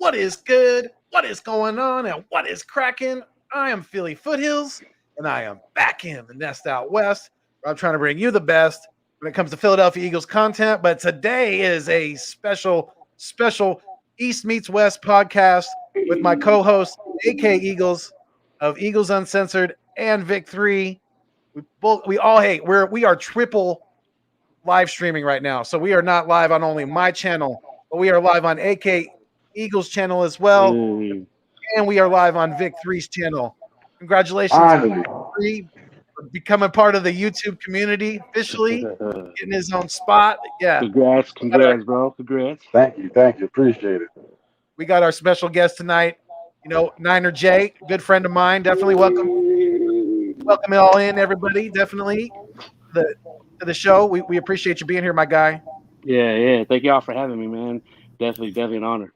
What is good? What is going on? And what is cracking? I am Philly Foothills, and I am back in the nest out west. Where I'm trying to bring you the best when it comes to Philadelphia Eagles content. But today is a special East Meets West podcast with my co-host, AK Eagles of Eagles Uncensored and Vic 3. We are triple live streaming right now. So we are not live on only my channel, but we are live on AK Eagles channel as well. And we are live on Vic 3's channel. Congratulations, Vic 3, for becoming part of the YouTube community officially, getting his own spot. Yeah. Congrats, bro. Congrats. Thank you. Appreciate it. We got our special guest tonight, Niner Jay, good friend of mine. Definitely welcome it all in, everybody. Definitely to the show. We appreciate you being here, my guy. Yeah. Thank y'all for having me, man. Definitely an honor.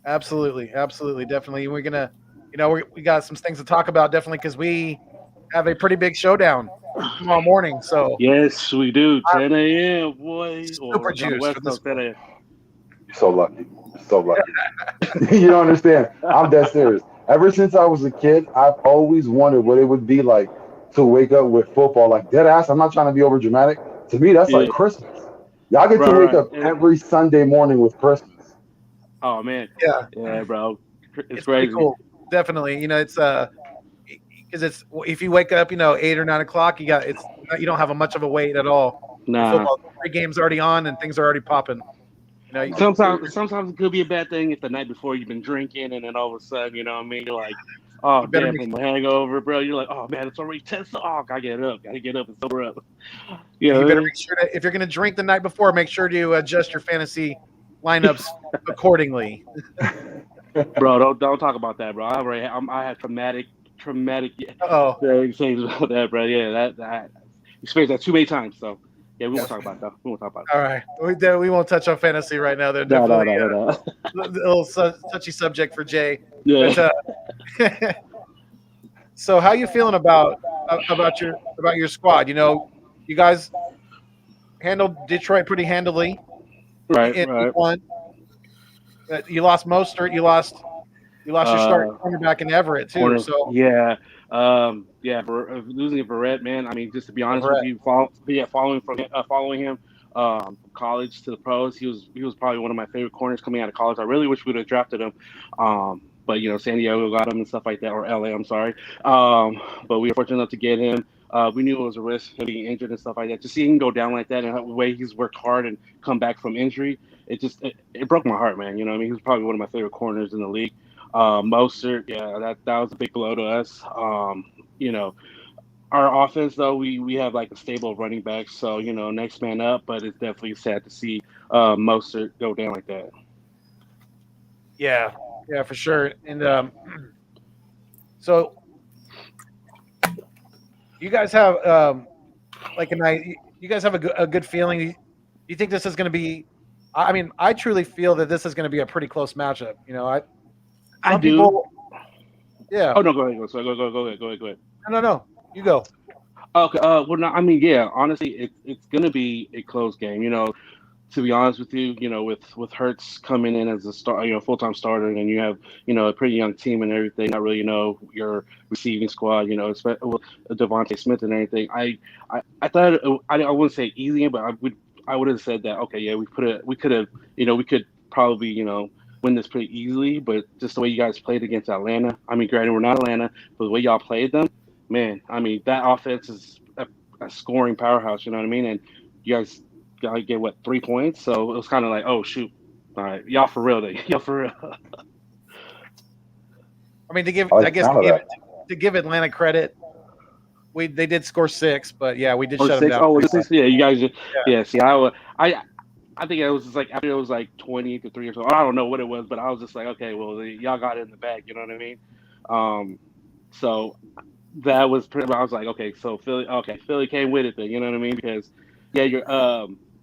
Absolutely, definitely. We're gonna, we got some things to talk about, definitely, because we have a pretty big showdown tomorrow morning. So yes, we do. 10 a.m. boy. Super juice for this. 10 a.m. You're so lucky. You don't understand. I'm dead serious. Ever since I was a kid, I've always wondered what it would be like to wake up with football. Like, dead ass, I'm not trying to be over dramatic. To me, that's like Christmas. Y'all get to wake up every Sunday morning with Christmas. Oh man. Yeah, bro. It's crazy. Cool. Definitely. It's because it's if you wake up, 8 or 9 o'clock, you don't have much of a wait at all. Nah. Football, the game's already on and things are already popping. Sometimes it could be a bad thing if the night before you've been drinking and then all of a sudden, you know what I mean? You're like, oh, damn, from a hangover, bro. You're like, oh, man, it's already 10. Oh, gotta get up and sober up. You better make sure that if you're going to drink the night before, make sure to adjust your fantasy lineups accordingly. Bro, don't talk about that, bro. I had traumatic things about that, bro. Yeah, that experienced that too many times, so. Yeah, we won't talk about that. All right. We won't touch on fantasy right now. They're definitely a little touchy subject for Jay. Yeah. But, so how you feeling about your squad? You guys handled Detroit pretty handily. Right. One. You lost Mostert. You lost your starting cornerback in Everett too. So for losing Verrett, man. I mean, just to be honest with you, following him from college to the pros, he was probably one of my favorite corners coming out of college. I really wish we would have drafted him, but San Diego got him and stuff like that, or LA. I'm sorry, but we were fortunate enough to get him. We knew it was a risk of being injured and stuff like that. To see him go down like that and the way he's worked hard and come back from injury, it broke my heart, man. You know what I mean? He was probably one of my favorite corners in the league. Mostert, that was a big blow to us. Our offense though, we have like a stable of running backs, so next man up. But it's definitely sad to see Mostert go down like that. Yeah, for sure. And so you guys have you guys have a good feeling. Do you think this is going to be? I mean, I truly feel that this is going to be a pretty close matchup. I do. Yeah. Oh no, go ahead. Go ahead. No. You go. Okay. Well, no, I mean, yeah. Honestly, it's gonna be a close game. To be honest with you, with Hurts coming in as a full-time starter, and you have a pretty young team and everything. Not really, your receiving squad. With Devontae Smith and everything. I thought I wouldn't say easy, but I would have said that. Okay, yeah, we could probably win this pretty easily, but just the way you guys played against Atlanta. I mean, granted, we're not Atlanta, but the way y'all played them, man, I mean, that offense is a scoring powerhouse, you know what I mean? And you guys got to get, 3 points? So it was kind of like, oh, shoot. All right, y'all for real, then. Y'all for real. I mean, to give Atlanta credit, they did score 6, but yeah, we did shut them down. Oh, 6? Yeah, you guys see, I think it was just like after it was like 20-3 or so. I don't know what it was, but I was just like, okay, well, y'all got it in the bag. You know what I mean? So that was pretty. I was like, okay, so Philly came with it then. You know what I mean? Because your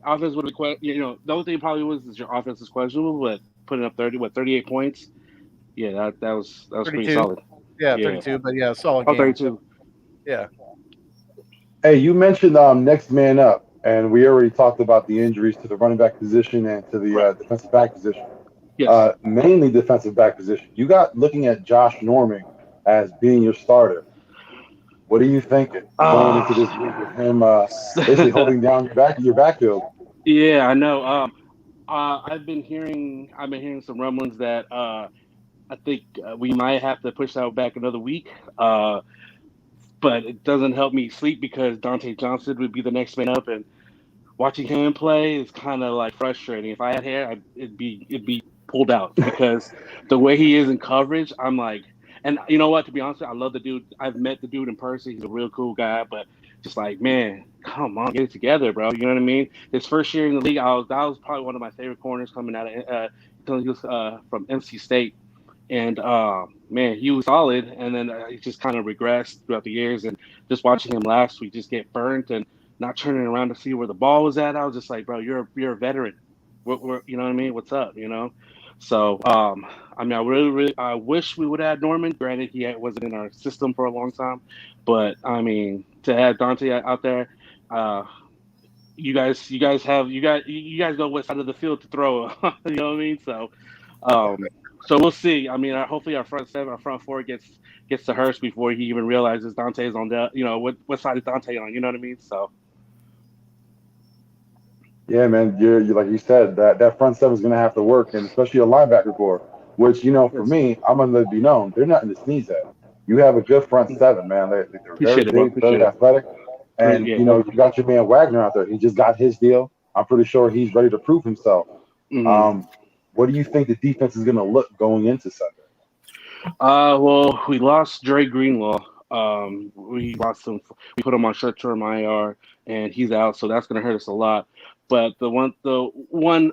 offense would have. The only thing probably was is your offense is questionable, but putting up 38 points. Yeah, that was pretty solid. Yeah, 32, but yeah, solid game. 32. Yeah. Hey, you mentioned next man up. And we already talked about the injuries to the running back position and to the defensive back position. Yes. mainly defensive back position. You got looking at Josh Norman as being your starter. What are you thinking going into this week with him basically holding down your backfield? Yeah, I know. I've been hearing some rumblings that I think we might have to push that back another week. But it doesn't help me sleep because Dante Johnson would be the next man up, and watching him play is kind of like frustrating. If I had hair, it'd be pulled out because the way he is in coverage, I'm like, and you know what? To be honest, I love the dude. I've met the dude in person. He's a real cool guy, but just like, man, come on, get it together, bro. You know what I mean? His first year in the league, that was probably one of my favorite corners coming out of he was from NC State, and man, he was solid, and then he just kind of regressed throughout the years. And just watching him last week just get burnt and not turning around to see where the ball was at, I was just like, bro, you're a veteran. You know what I mean? What's up? You know. So I mean, I wish we would have had Norman. Granted, wasn't in our system for a long time, but I mean, to have Dante out there, uh, you guys know what side of the field to throw. You know what I mean? Um, so we'll see. I mean, hopefully our front four gets to Hurst before he even realizes Dante's on the, what side is Dante on? You know what I mean? So Yeah, man, you're like you said that front seven is going to have to work, and especially a linebacker core. Which for yes, me, I'm going to let it be known they're nothing to sneeze at. You have a good front seven, man. They're very appreciate it, bro. big, very Appreciate it. athletic, and Yeah. you got your man Wagner out there. He just got his deal. I'm pretty sure he's ready to prove himself. Hmm. Um, what do you think the defense is going to look going into Sunday? Well, we lost Dre Greenlaw. We lost him. We put him on short-term IR, and he's out, so that's going to hurt us a lot. But the one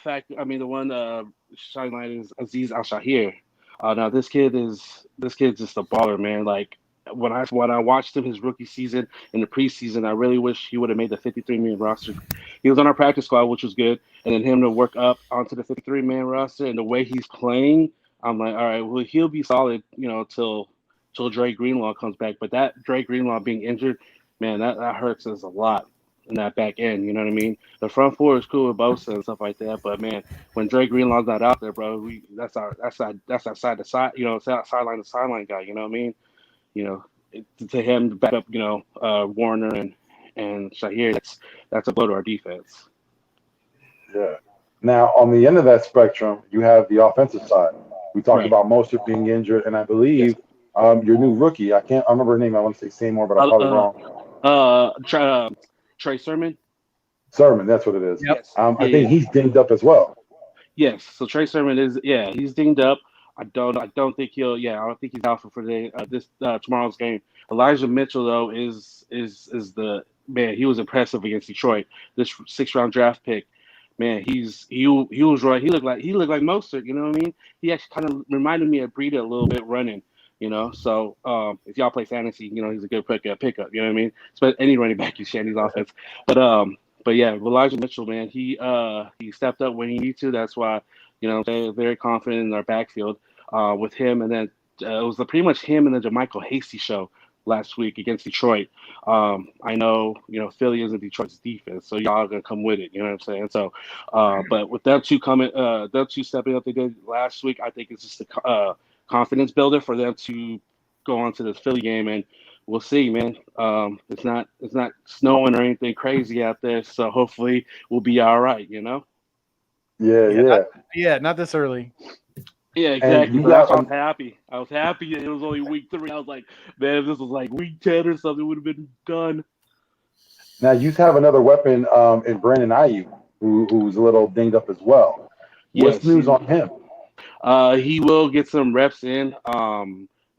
fact, I mean, the one shining light is Aziz Al Shahir. Now this kid's just a baller, man. Like when I watched him his rookie season in the preseason, I really wish he would have made the 53-man roster. He was on our practice squad, which was good, and then him to work up onto the 53-man roster and the way he's playing. I'm like, all right, well, he'll be solid, till Dre Greenlaw comes back. But that Dre Greenlaw being injured, man, that hurts us a lot in that back end. You know what I mean? The front four is cool with Bosa and stuff like that, but man, when Dre Greenlaw's not out there, bro, that's our side to side, sideline to sideline guy. You know what I mean? You know, to him to back up, Warner and Shahir, that's a blow to our defense. Yeah. Now, on the end of that spectrum, you have the offensive side. We talked Right. about Mostert being injured, and I Yes. believe your new rookie. I remember her name. I want to say Seymour, but I'm Uh, probably uh, wrong. Trey Sermon. Sermon, that's what it is. Yep. Yes. I Yeah. think Yeah. he's dinged up as well. Yes. So Trey Sermon he's dinged up. I don't think I don't think he's out for this tomorrow's game. Elijah Mitchell though is the man. He was impressive against Detroit. This 6th round draft pick. Man, he was right. He looked like Mostert. You know what I mean? He actually kind of reminded me of Breida a little bit running. So if y'all play fantasy, he's a good pickup. You know what I mean? But any running back you Shandy's offense. But yeah, Elijah Mitchell, man, he stepped up when he needed to. That's why they're very confident in our backfield with him. And then it was pretty much him and the JaMychal Hasty show last week against Detroit. I know Philly isn't Detroit's defense, so y'all are gonna come with it. You know what I'm saying? So, but with them two stepping up they did last week, I think it's just a confidence builder for them to go on to this Philly game, and we'll see, man. It's not snowing or anything crazy out there, so hopefully we'll be all right. Yeah, Yeah, yeah. not this early. Yeah, And exactly. you So that's got why I was happy. I was happy that it was only week 3. I was like, man, if this was like week 10 or something, it would have been done. now you have another weapon in Brandon Ayuk, who's a little dinged up as well. What's Yes, the news on him? he will get some reps in.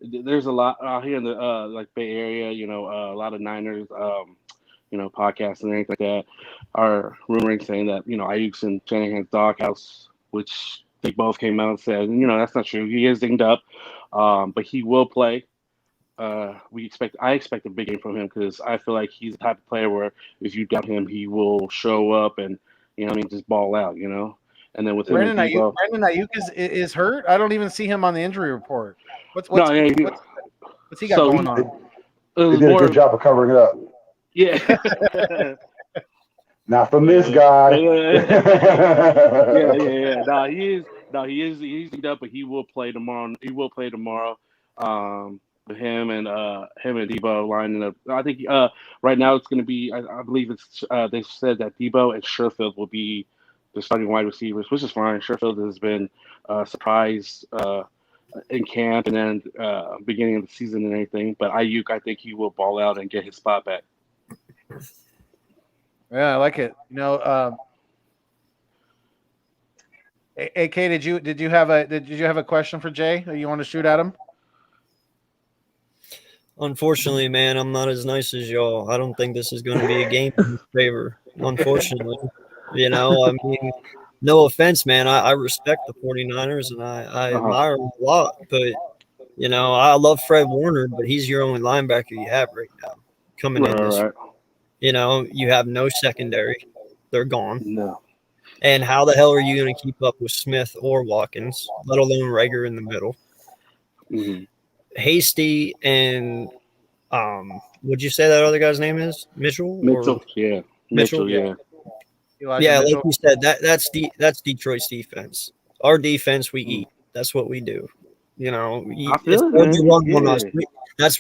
There's a lot out here in the like Bay Area. A lot of Niners, podcasts and anything like that are rumoring saying that Ayuk's in Shanahan's doghouse, which they both came out and said, that's not true. He is dinged up, but he will play. I expect a big game from him because I feel like he's the type of player where if you doubt him, he will show up and just ball out. And then with him and Debo, Brandon Ayuk is hurt. I don't even see him on the injury report. What's no, what's yeah, what's he got so going he on? They, it they was did a more, good job of covering it up. yeah. Not from this guy. Yeah. Yeah. Nah, No, he's beat up, but he will play tomorrow. He will play tomorrow. With him and Debo lining up. I think right now it's going to be. I believe it's. They said that Debo and Sherfield will be the starting wide receivers, which is fine. Sherfield has been surprised in camp and then beginning of the season and everything. But Ayuk, I think he will ball out and get his spot back. Yeah, I like it. AK, did you have a question for Jay that you want to shoot at him? Unfortunately, man, I'm not as nice as y'all. I don't think this is going to be a game in his favor. Unfortunately, I mean, no offense, man. I respect the 49ers and I admire them a lot. But, I love Fred Warner, but he's your only linebacker you have right now coming in this year. You have no secondary. They're gone. No. And how the hell are you going to keep up with Smith or Watkins, let alone Rager in the middle? Mm-hmm. Hasty and would you say that other guy's name is Mitchell? Yeah. Mitchell, yeah. Yeah, like you said, that's Detroit's defense. Our defense, we eat. That's what we do. That's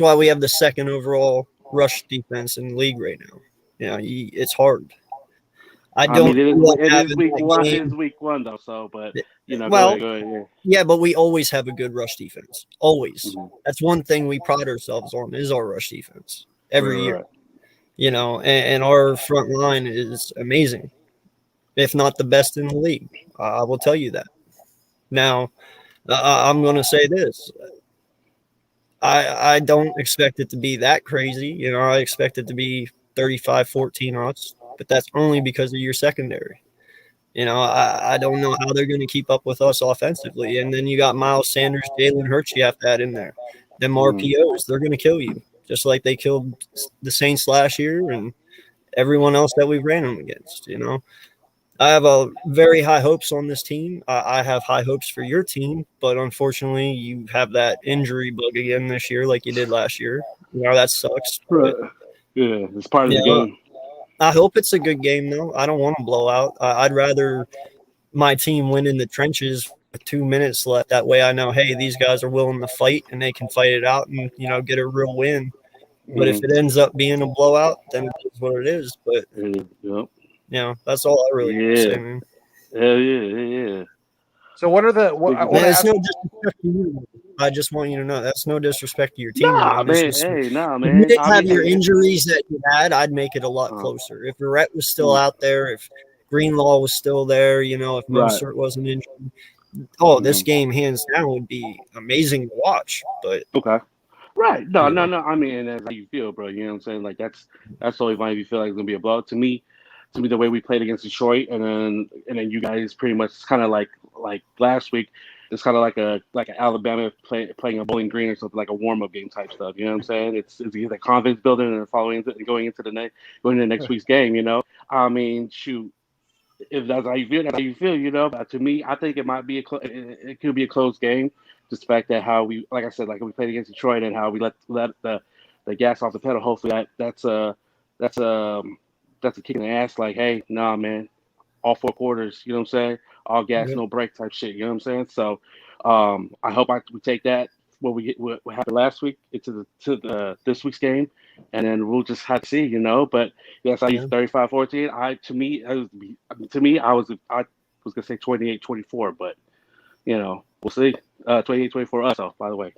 why we have the second overall rush defense in the league right now. It's hard. It is week one though. So, but go ahead. Yeah, but we always have a good rush defense. Always. Mm-hmm. That's one thing we pride ourselves on is our rush defense every year. And our front line is amazing, if not the best in the league. I will tell you that. Now, I'm going to say this. I don't expect it to be that crazy. I expect it to be 35-14 odds, but that's only because of your secondary. I don't know how they're going to keep up with us offensively. And then you got Miles Sanders, Jalen Hurts you have to add in there. Them RPOs, they're going to kill you, just like they killed the Saints last year and everyone else that we ran them against. I have a very high hopes on this team. I have high hopes for your team, but unfortunately you have that injury bug again this year like you did last year. That sucks. But, yeah, it's part of the game. I hope it's a good game, though. I don't want to blow out. I'd rather my team win in the trenches with 2 minutes left. That way I know, hey, these guys are willing to fight and they can fight it out and, get a real win. But if it ends up being a blowout, then it is what it is. But, that's all I really want to say, man. Hell yeah. So what are the it's no disrespect to you. I just want you to know that's no disrespect to your team. Man. If you didn't have your injuries that you had, I'd make it a lot closer. If Barrett was still out there, if Greenlaw was still there, if Mostert wasn't injured, this game hands down would be amazing to watch. But right, no. I mean, that's how you feel, bro. You know what I'm saying? Like that's totally fine if you feel like it's gonna be a blowout. To me, the way we played against Detroit, and then you guys pretty much kind of like last week. It's kind of like an Alabama playing a Bowling Green or something, like a warm up game type stuff. You know what I'm saying? It's the confidence building and going into the next week's game. I mean, shoot, if that's how you feel, that's how you feel. But to me, I think it might be it could be a close game. Just the fact that how we, like I said, like we played against Detroit and how we let the gas off the pedal. Hopefully that's a kick in the ass. Like, hey, nah, man, all 4 quarters. You know what I'm saying? All gas, no break type shit. You know what I'm saying? So, I hope we take that what happened last week into this week's game, and then we'll just have to see. But yes, I used 35-14. I was gonna say 28-24, but we'll see. 28-24 us, by the way.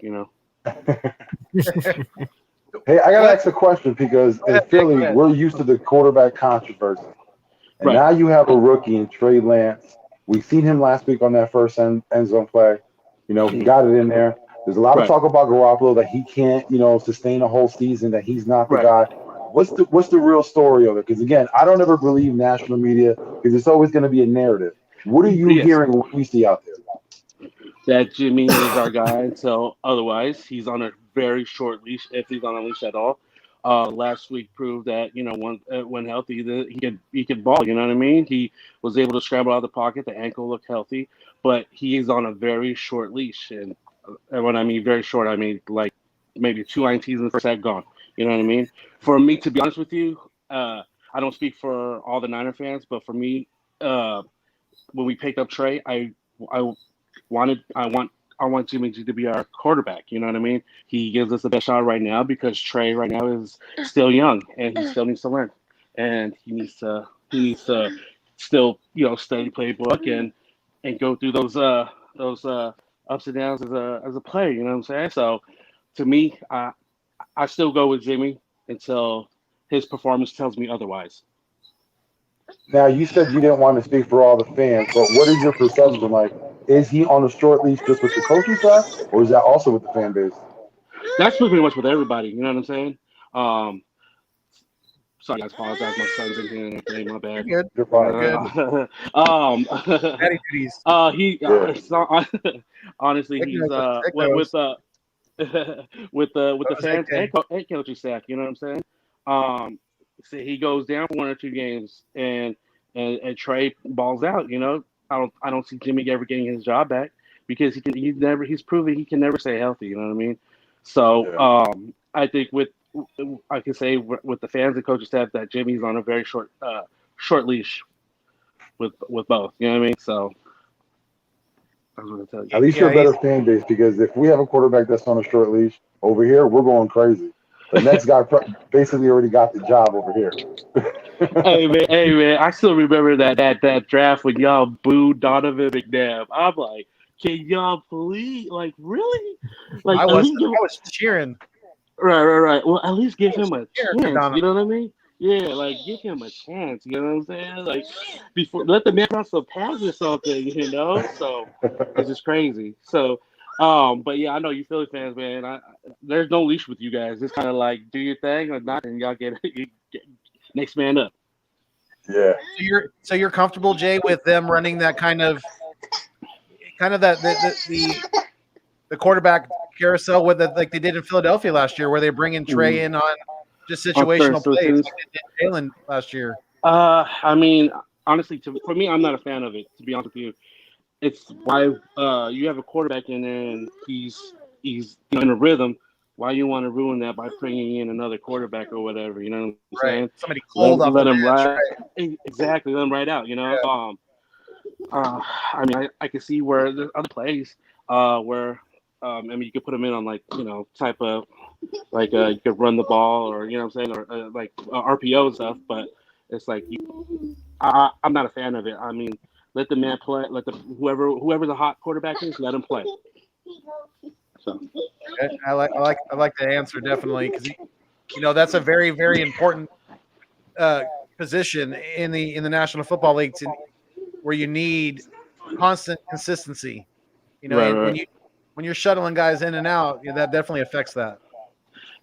Hey, I gotta ask a question because in Philly, we're used to the quarterback controversy, and now you have a rookie in Trey Lance. We've seen him last week on that first end zone play. He got it in there. There's a lot of talk about Garoppolo that he can't, sustain a whole season, that he's not the guy. What's the real story of it? Because again, I don't ever believe national media because it's always going to be a narrative. What are you hearing? What you see out there? That Jimmy is our guy until otherwise. He's on a very short leash, if he's on a leash at all. Last week proved that when healthy, he could ball. You know what I mean? He was able to scramble out of the pocket. The ankle looked healthy, but he is on a very short leash. And when I mean very short, I mean like maybe 2 INTs in the first half gone. You know what I mean? For me, to be honest with you, I don't speak for all the Niner fans, but for me, when we picked up Trey, I I want Jimmy G to be our quarterback. You know what I mean? He gives us the best shot right now because Trey right now is still young and he still needs to learn, and he needs to still study playbook and go through those ups and downs as a player. You know what I'm saying? So to me, I still go with Jimmy until his performance tells me otherwise. Now, you said you didn't want to speak for all the fans, but what is your perception like? Is he on a short leash just with the coaching staff, or is that also with the fan base? That's pretty much with everybody. You know what I'm saying? Um, Sorry, guys. Apologize. My son's in here and everything. My bad. You're good. You're fine. Good. Um, Daddy duties. he Yeah. honestly, Nick he's knows. Nick with knows. with the Knows fans AK. and coaching staff. You know what I'm saying? Um, so he goes down for 1 or 2 games and Trey balls out. I don't see Jimmy ever getting his job back because he's proven he can never stay healthy. You know what I mean? So Yeah. I think I can say with the fans and coaching staff that Jimmy's on a very short leash with both. You know what I mean? So I was going to tell you. At least you're Yeah, a he's better fan base because if we have a quarterback that's on a short leash over here, we're going crazy. The next guy basically already got the job over here. Hey man, I still remember that draft when y'all booed Donovan McNabb. I'm like, can y'all please, like, really, like, I at was least give I was cheering. right. Well, at least give I was him a cheering for chance. You Donovan. know what I mean? Yeah, like give him a chance. You know what I'm saying? Like before, let the man run some pass or something. So it's just crazy. So, but yeah, I know you Philly fans, man. There's no leash with you guys. It's kind of like do your thing or not, and y'all get next man up. Yeah. So you're comfortable, Jay, with them running that kind of that the quarterback carousel with like they did in Philadelphia last year, where they bring in Trey Mhm. in on just On third situational plays switches. like they did Jalen last year. I mean, honestly, for me, I'm not a fan of it. To be honest with you, it's why you have a quarterback in there and he's in a rhythm. Why you want to ruin that by bringing in another quarterback or whatever? You know what I'm Right. saying? Somebody Let cold off the let him bench. ride. Right. Exactly, let him ride out. Yeah. I mean, I can see where there's other plays where you could put him in on like type of like you could run the ball or what I'm saying or like RPO and stuff, but it's like I'm not a fan of it. I mean, let the man play. Let whoever the hot quarterback is, let him play. So Okay. I like the answer definitely because that's a very very important position in the National Football League where you need constant consistency. right, And right, when you're shuttling guys in and out, that definitely affects that.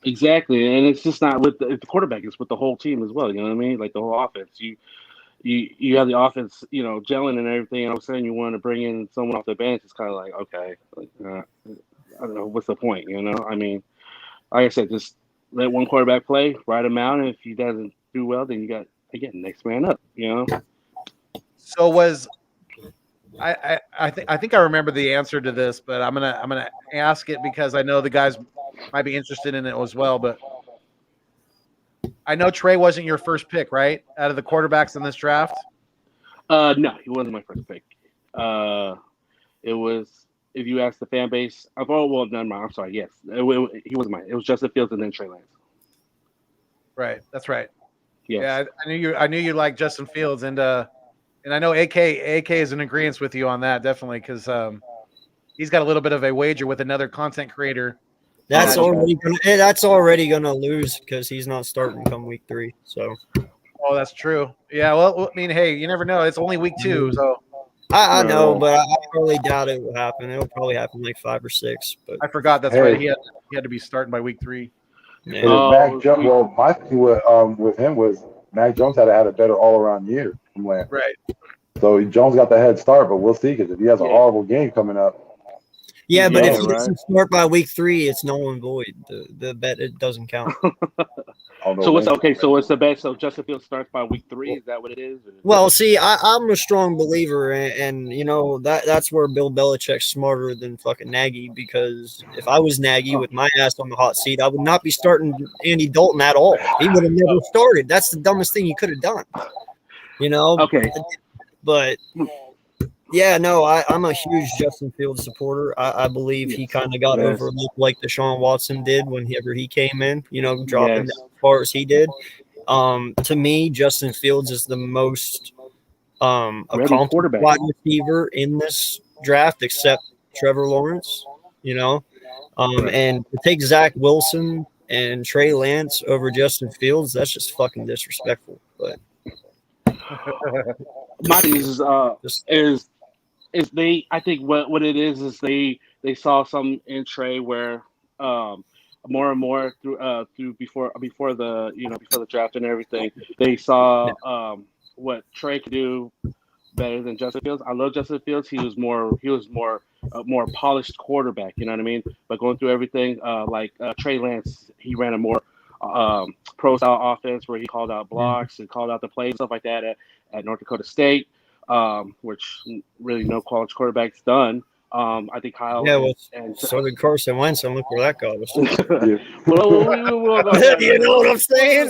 exactly. And it's just not with the quarterback; it's with the whole team as well. You know what I mean? Like the whole offense. You have the offense, gelling and everything. And all of a sudden, you want to bring in someone off the bench. It's kind of like okay, like I don't know what's the point. I mean, like I said, just let one quarterback play, ride him out, and if he doesn't do well, then you got again next man up. So was I think I remember the answer to this, but I'm gonna ask it because I know the guys might be interested in it as well. But I know Trey wasn't your first pick, right? Out of the quarterbacks in this draft. No, he wasn't my first pick. It was if you ask the fan base. Well, never mind. I'm sorry. Yes, he wasn't mine. It was Justin Fields and then Trey Lance. Right. That's right. Yes. Yeah, I knew you liked Justin Fields, and I know AK is in agreement with you on that definitely because he's got a little bit of a wager with another content creator. That's that- already gonna lose because he's not starting come week 3. So Oh, that's true. Yeah. Well, I mean, hey, you never know. It's only week 2, so I Right, know, right. but I really doubt it will happen. It'll probably happen like 5 or 6. But I forgot. That's right. Hey, He had to be starting by week 3. yeah. but if Mac Oh, Jones, sweet. well, my thing with him was Mac Jones had a better all around year from Lance. Right. So Jones got the head start, but we'll see because if he has a Yeah. horrible game coming up, Yeah, but if Yeah, he right. doesn't start by week 3, it's null and void. The bet it doesn't count. I don't know So when. what's the best? So Justin Fields starts by week 3. Is that what it is? Well, see, I'm a strong believer, and that's where Bill Belichick's smarter than fucking Nagy. Because if I was Nagy with my ass on the hot seat, I would not be starting Andy Dalton at all. He would have never started. That's the dumbest thing he could have done. Okay. But Yeah, no, I'm a huge Justin Fields supporter. I believe he kind of got overlooked like Deshaun Watson did whenever he came in, dropping down as far as he did. To me, Justin Fields is the most accomplished wide receiver in this draft, except Trevor Lawrence, and to take Zach Wilson and Trey Lance over Justin Fields, that's just fucking disrespectful. But my thing is they. I think what it is they saw some in Trey where more and more through before the before the draft and everything, they saw what Trey could do better than Justin Fields. I love Justin Fields. He was more a more polished quarterback. You know what I mean? But going through everything, like Trey Lance, he ran a more pro style offense where he called out blocks and called out the plays, stuff like that at North Dakota State, which really no college quarterback's done. I think Kyle. Yeah, well, so did Carson Wentz, and look where that got us. You know what I'm saying?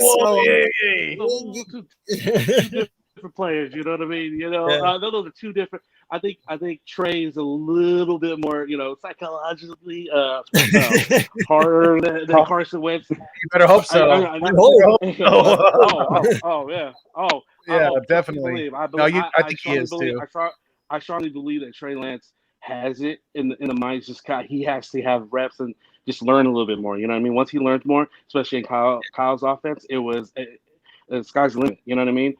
Different players, you know what I mean? Those are two different. I think Trey is a little bit more, psychologically harder than Carson Wentz. You better hope so. Definitely. I think he is too. I strongly believe that Trey Lance has it in the mind. Just he has to have reps and just learn a little bit more. You know what I mean? Once he learns more, especially in Kyle's offense, the sky's the limit. You know what I mean?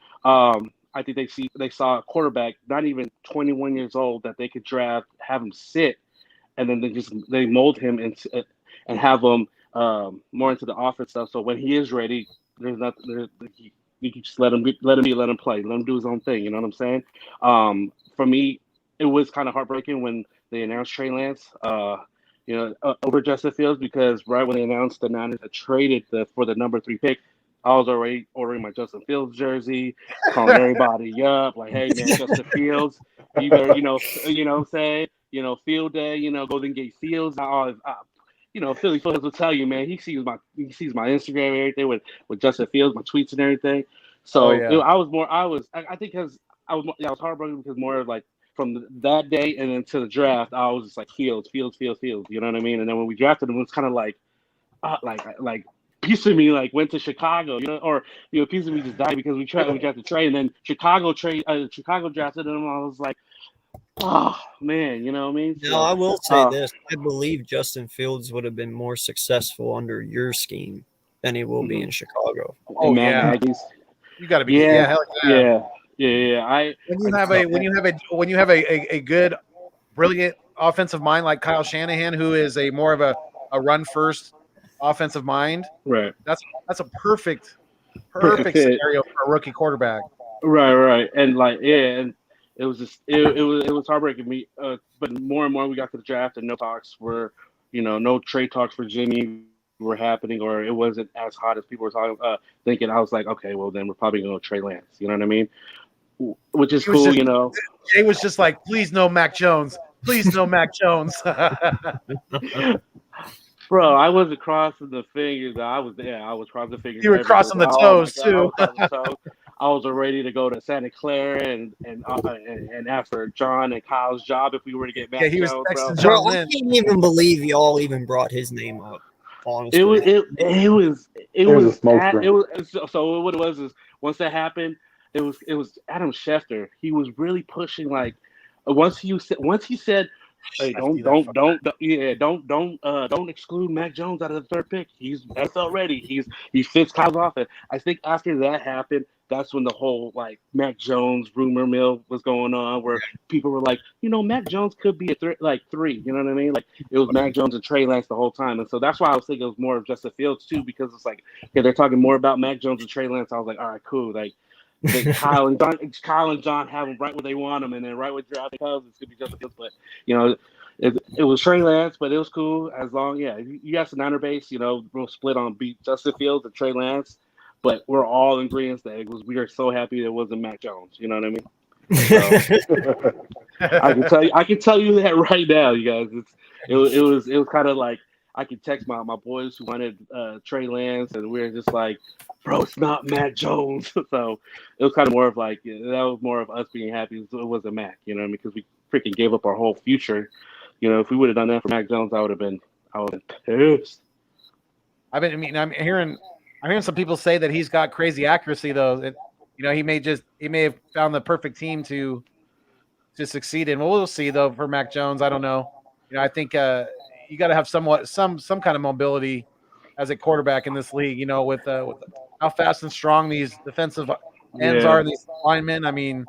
I think they saw a quarterback not even 21 years old that they could draft, have him sit, and then they mold him into and have him more into the offense stuff. So when he is ready, there's nothing. You can just let him play, let him do his own thing. You know what I'm saying? For me, it was kind of heartbreaking when they announced Trey Lance, over Justin Fields, because right when they announced the Niners had traded for the number 3 pick, I was already ordering my Justin Fields jersey, calling everybody up, like, hey man, Justin Fields, you better, say, field day, Golden Gate Fields. Philly Fields will tell you, man, he sees my Instagram and everything with Justin Fields, my tweets and everything. So I was heartbroken because more of like from that day and then to the draft, I was just like Fields. You know what I mean? And then when we drafted him, it was kind of like piece of me like went to Chicago, or piece of me just died because we drafted Trey, and then Chicago drafted him. I was like, oh man, you know what I mean? No, I will say this: I believe Justin Fields would have been more successful under your scheme than he will be in Chicago. Oh yeah, you got to be. Yeah, hell yeah. Yeah. When you have a good, brilliant offensive mind like Kyle Shanahan, who is more of a run first offensive mind, right? That's a perfect scenario for a rookie quarterback. Right. And and it was just it was heartbreaking me. But more and more we got to the draft and no talks were, no trade talks for Jimmy were happening, or it wasn't as hot as people were talking. Thinking I was like, okay, well then we're probably going to Trey Lance. You know what I mean? Which is cool, Jay was just like, please no Mac Jones. Please no Mac Jones. Bro, I wasn't crossing the fingers. I was crossing the fingers. You were crossing the toes too. I was ready to go to Santa Clara and ask for John and Kyle's job if we were to get Mac Jones. Bro, I can't even believe y'all even brought his name up. Honestly, it was a smoke screen. So what it was is once that happened, it was Adam Schefter. He was really pushing like once he said, hey, don't exclude Mac Jones out of the 3rd pick. He's NFL ready. He fits Kyle's offense. I think after that happened, that's when the whole like Mac Jones rumor mill was going on, where people were like, Mac Jones could be a 3. You know what I mean? Like it was Mac Jones and Trey Lance the whole time, and so that's why I was thinking it was more of Justin Fields too, because it's like, okay, they're talking more about Mac Jones and Trey Lance. I was like, all right, cool, like. Kyle and John have them right where they want them, and then right where draft comes, it's gonna be Justin Fields. But it was Trey Lance, but it was cool as long. Yeah, you got some Niner base. We'll split on beat Justin Fields and Trey Lance, but we're all in agreement that we are so happy it wasn't Mac Jones. You know what I mean? So, I can tell you that right now, you guys. It was kind of like I could text my boys who wanted Trey Lance, and we were just like, bro, it's not Mac Jones. So it was kind of more of like that was more of us being happy. It wasn't Mac, you know, because we freaking gave up our whole future. You know, if we would have done that for Mac Jones, I would have been pissed. I'm hearing some people say that he's got crazy accuracy though. You know, he may have found the perfect team to succeed in. Well, we'll see though for Mac Jones. I don't know. You know, I think you got to have some kind of mobility as a quarterback in this league. You know, with how fast and strong these defensive ends are, these linemen. I mean,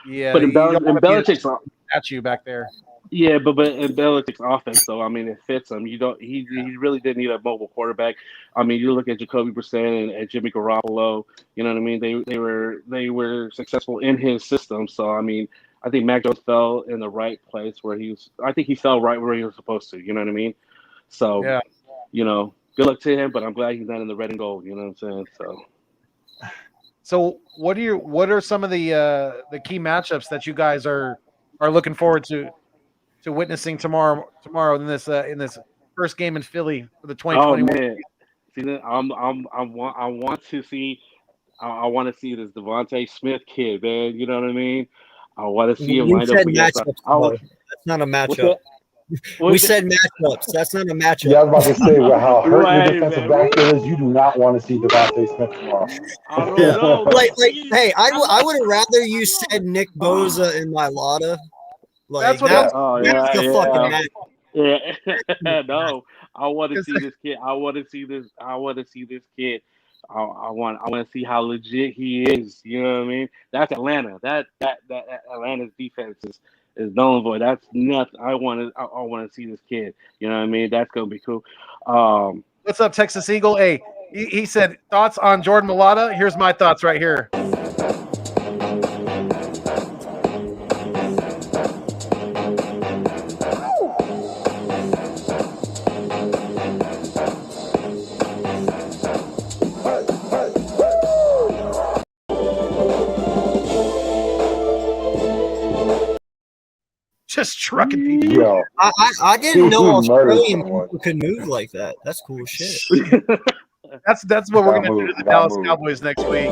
yeah, but in Belichick's at you back there. Yeah, but in Belichick's offense, though, I mean, it fits him. You don't. He really didn't need a mobile quarterback. I mean, you look at Jacoby Brissett and Jimmy Garoppolo. You know what I mean? They were successful in his system. So I mean, I think Mac Jones fell in the right place where he was. I think he fell right where he was supposed to. You know what I mean? So yeah, you know, good luck to him. But I'm glad he's not in the red and gold. You know what I'm saying? So what are some of the key matchups that you guys are looking forward to witnessing tomorrow in this first game in Philly for the 2021? Oh man, see, I want to see this Devontae Smith kid, man. You know what I mean? I want to see him lined up against. That's not a matchup. We said matchups. That's not a matchup. Yeah, I was about to say, well, how hurt your defensive backfield is, you do not want to see Devontae Smith tomorrow. I don't know. Hey, I would have rather you said Nick Bosa and Mailata. Like, that's the fucking match. Yeah, no, I want to see this kid. I want to see this kid. I want to see how legit he is. You know what I mean? That's Atlanta. That Atlanta's defense is null and void. That's nothing. I want to see this kid. You know what I mean? That's gonna be cool. What's up, Texas Eagle? Hey, he said thoughts on Jordan Mailata. Here's my thoughts right here. Just trucking people. Yo, I didn't know Australian people could move like that. That's cool shit. That's what we're gonna do to the Dallas Cowboys next week.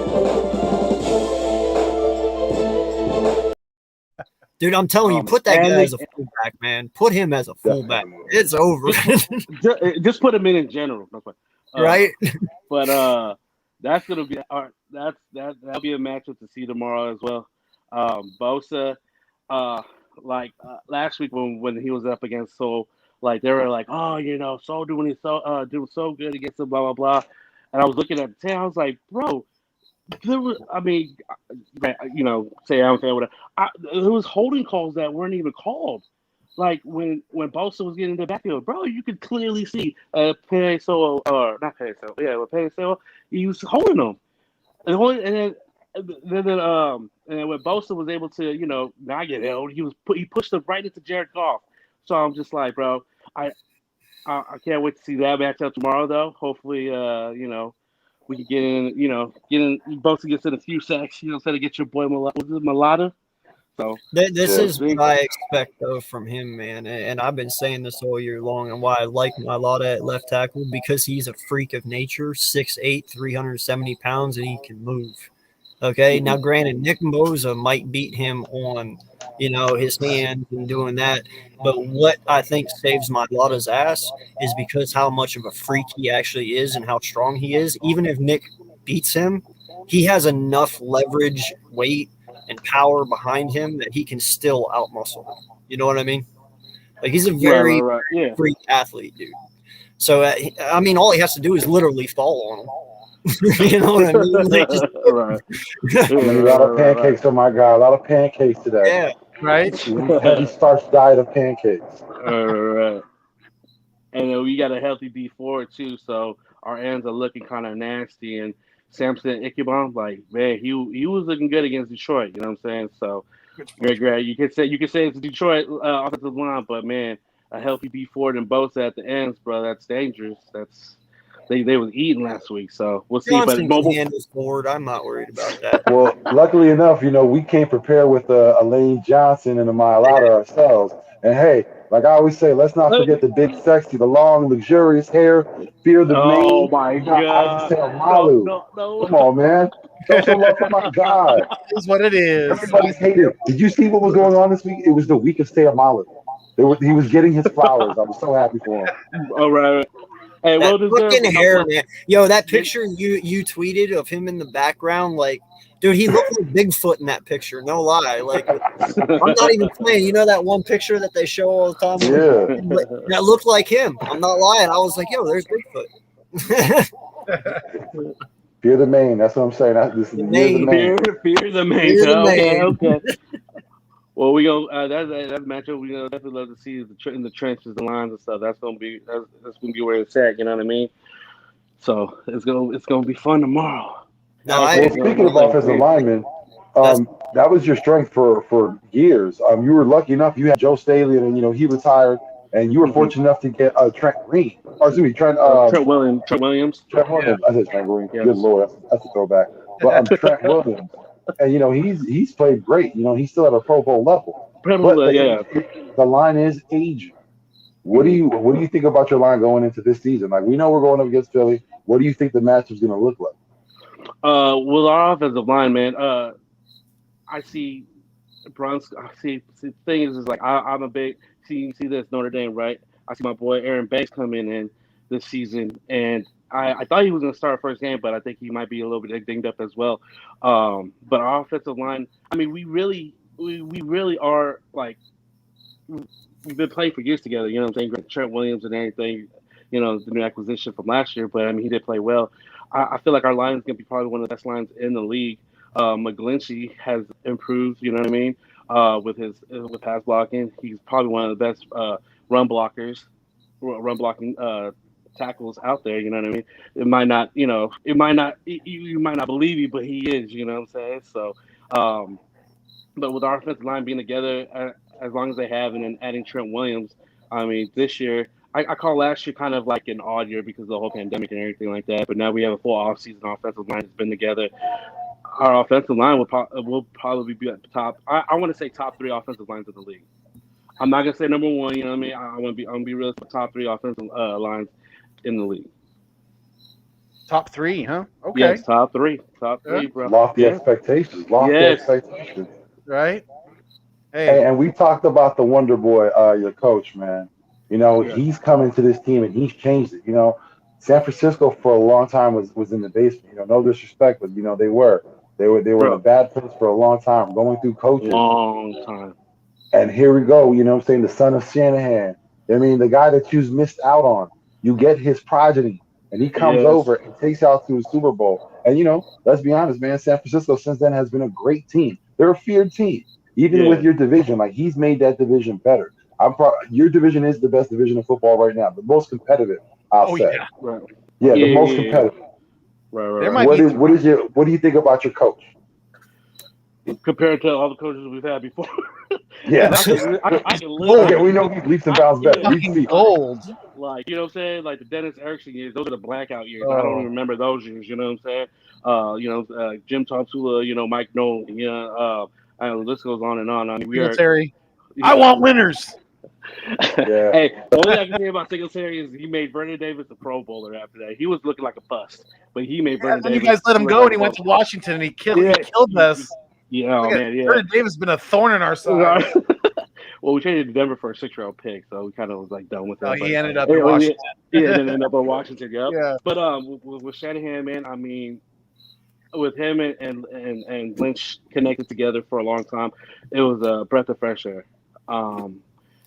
Dude, I'm telling you, put that guy as a fullback, man. Put him as a fullback. It's over. Just put him in general, right? But that's gonna be that'll be a matchup to see tomorrow as well. Bosa, last week when he was up against Seoul, like they were like, oh, you know, Seoul doing so good against him, blah blah blah. And I was looking at the tape, I was like, bro, there was, I mean, you know, say I don't say whatever. There was holding calls that weren't even called. Like when Bosa was getting in the backfield, bro, you could clearly see Pereso or not Pereso, with Pereso, he was holding them. And then when Bosa was able to, you know, not get held, he pushed him right into Jared Goff. So I'm just like, bro, I can't wait to see that matchup tomorrow, though. Hopefully, you know, we can get in, Bosa gets in a few sacks, you know, instead of get your boy Mailata. So this is what I expect though from him, man. And I've been saying this all year long, and why I like Mailata at left tackle, because he's a freak of nature, 6'8", 370 pounds, and he can move. Okay, now granted, Nick Bosa might beat him on, you know, his hands and doing that, but what I think saves Mailata's ass is because how much of a freak he actually is and how strong he is. Even if Nick beats him, he has enough leverage, weight, and power behind him that he can still outmuscle him. You know what I mean? Like, he's a very freak athlete, dude. So, I mean, all he has to do is literally fall on him. You know what I mean? Like, a lot of pancakes for my guy. A lot of pancakes today. Yeah, right? Heavy starch diet of pancakes. Right. And we got a healthy D4 too, so our ends are looking kind of nasty. And Samson Ikebom, like, man, he was looking good against Detroit. You know what I'm saying? So great. You could say it's Detroit offensive line, but man, a healthy D4 and Bosa at the ends, bro, that's dangerous. They was eating last week, so we'll see. Johnson's hand is forward. I'm not worried about that. Well, luckily enough, you know, we came prepared with a Lane Johnson and a Mailata ourselves. And hey, Like I always say, let's not forget the big, sexy, the long, luxurious hair, fear the Oh mane. my You got God! Isaiah No, Malu. no, no. Come on, man. Show some love for my God. Is what it is. Everybody's hated. Did you see what was going on this week? It was the week of Isaiah Malu. He was getting his flowers. I was so happy for him. All right. Hey, That well deserved. fucking hair, man. Yo, that picture you tweeted of him in the background, like, dude, he looked like Bigfoot in that picture. No lie. Like, I'm not even playing. You know that one picture that they show all the time? Yeah. That looked like him. I'm not lying. I was like, yo, there's Bigfoot. Fear the mane. That's what I'm saying. This is the year of the Mane. mane. Fear the main. Fear the Okay, mane. okay. Well, we go that matchup. We definitely love to see in the trenches, the lines and stuff. That's gonna be where it's at. You know what I mean? So it's gonna be fun tomorrow. No, I Well, agree. speaking of offensive linemen, that was your strength for years. You were lucky enough. You had Joe Staley, and he retired, and you were fortunate enough to get Trent Green. Or excuse me, Trent Williams. Trent Williams. Trent Williams. I said Trent Green. Yes. Good Lord, that's a throwback. But Trent Williams, and he's played great. He's still at a Pro Bowl level. But the line is aging. What do you think about your line going into this season? Like, we know we're going up against Philly. What do you think the matchup's going to look like? With our offensive line, man, I see Bronx. The thing is like I'm a big see this Notre Dame, right? I see my boy Aaron Banks coming in this season, and I thought he was going to start first game, but I think he might be a little bit dinged up as well. But our offensive line, I mean, we really are like we've been playing for years together. You know what I'm saying? Trent Williams and everything. The new acquisition from last year, but I mean, he did play well. I feel like our line is going to be probably one of the best lines in the league. McGlinchey has improved. You know what I mean? With pass blocking, he's probably one of the best run blocking tackles out there. You know what I mean? You might not believe me, but he is. You know what I'm saying? So, but with our offensive line being together as long as they have, and then adding Trent Williams, I mean, this year. I call last year kind of like an odd year because of the whole pandemic and everything like that. But now we have a full offseason offensive line that's been together. Our offensive line will probably be at the top. I want to say top 3 offensive lines in the league. I'm not gonna say number 1. You know what I mean? I'm gonna be real. Top 3 offensive lines in the league. Top 3, huh? Okay. Yes, top three, bro. Lofty expectations. Expectations. Right. Hey, and we talked about the Wonder Boy, your coach, man. He's coming to this team and he's changed it. San Francisco for a long time was in the basement. No disrespect, but they were in a bad place for a long time, going through coaches. Long time. And here we go. I'm saying, the son of Shanahan. I mean, the guy that you've missed out on. You get his progeny, and he comes over and takes out to a Super Bowl. And let's be honest, man. San Francisco since then has been a great team. They're a feared team, even with your division. Like, he's made that division better. Your division is the best division of football right now, the most competitive. I'll say. Yeah. Right. The most competitive. Right. What do you think about your coach? Compared to all the coaches we've had before. Yeah. I can live. Okay, we know he's leaps and bounds better. He's gold. Like, you know what I'm saying? Like the Dennis Erickson years, those are the blackout years. I don't even remember those years, you know what I'm saying? Jim Tomsula, Mike Nolan, the list goes on and on. I mean, I want winners. Yeah. Hey, the only thing I can say about Singletary is he made Vernon Davis a Pro Bowler after that. He was looking like a bust, but he made Vernon Davis. You guys let him go, and he went to Washington, and he killed us. Yeah, man. Yeah. Vernon Davis has been a thorn in our side. Well, we changed it to Denver for a 6-year-old pick, so we kind of was like done with that. He ended up in Washington. Ended up in Washington. Yep. Yeah. But with Shanahan, man, I mean, with him and Lynch connected together for a long time, it was a breath of fresh air.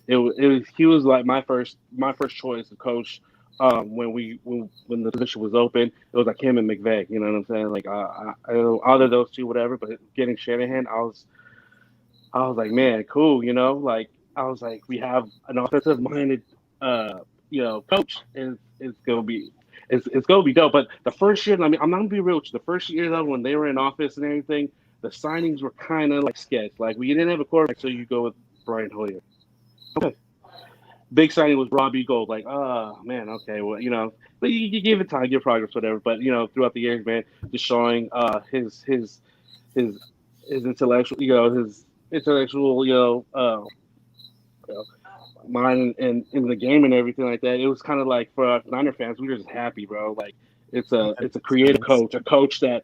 He was like my first choice of coach. When the position was open, it was like him and McVay. You know what I'm saying? Like either those two, whatever. But getting Shanahan, I was like, man, cool. Like I was like, we have an offensive minded, coach, and it's gonna be dope. But the first year, I mean, I'm not gonna be real with you. The first year though, when they were in office and everything, the signings were kind of like sketch. Like we didn't have a quarterback, so you go with Brian Hoyer. Okay. Big signing was Robbie Gold. Like, oh man, okay, well, but you give it time, give progress, whatever. But throughout the years, man, just showing his intellectual, mine and in the game and everything like that, it was kind of like for us Niner fans, we were just happy, bro. Like it's a creative coach, a coach that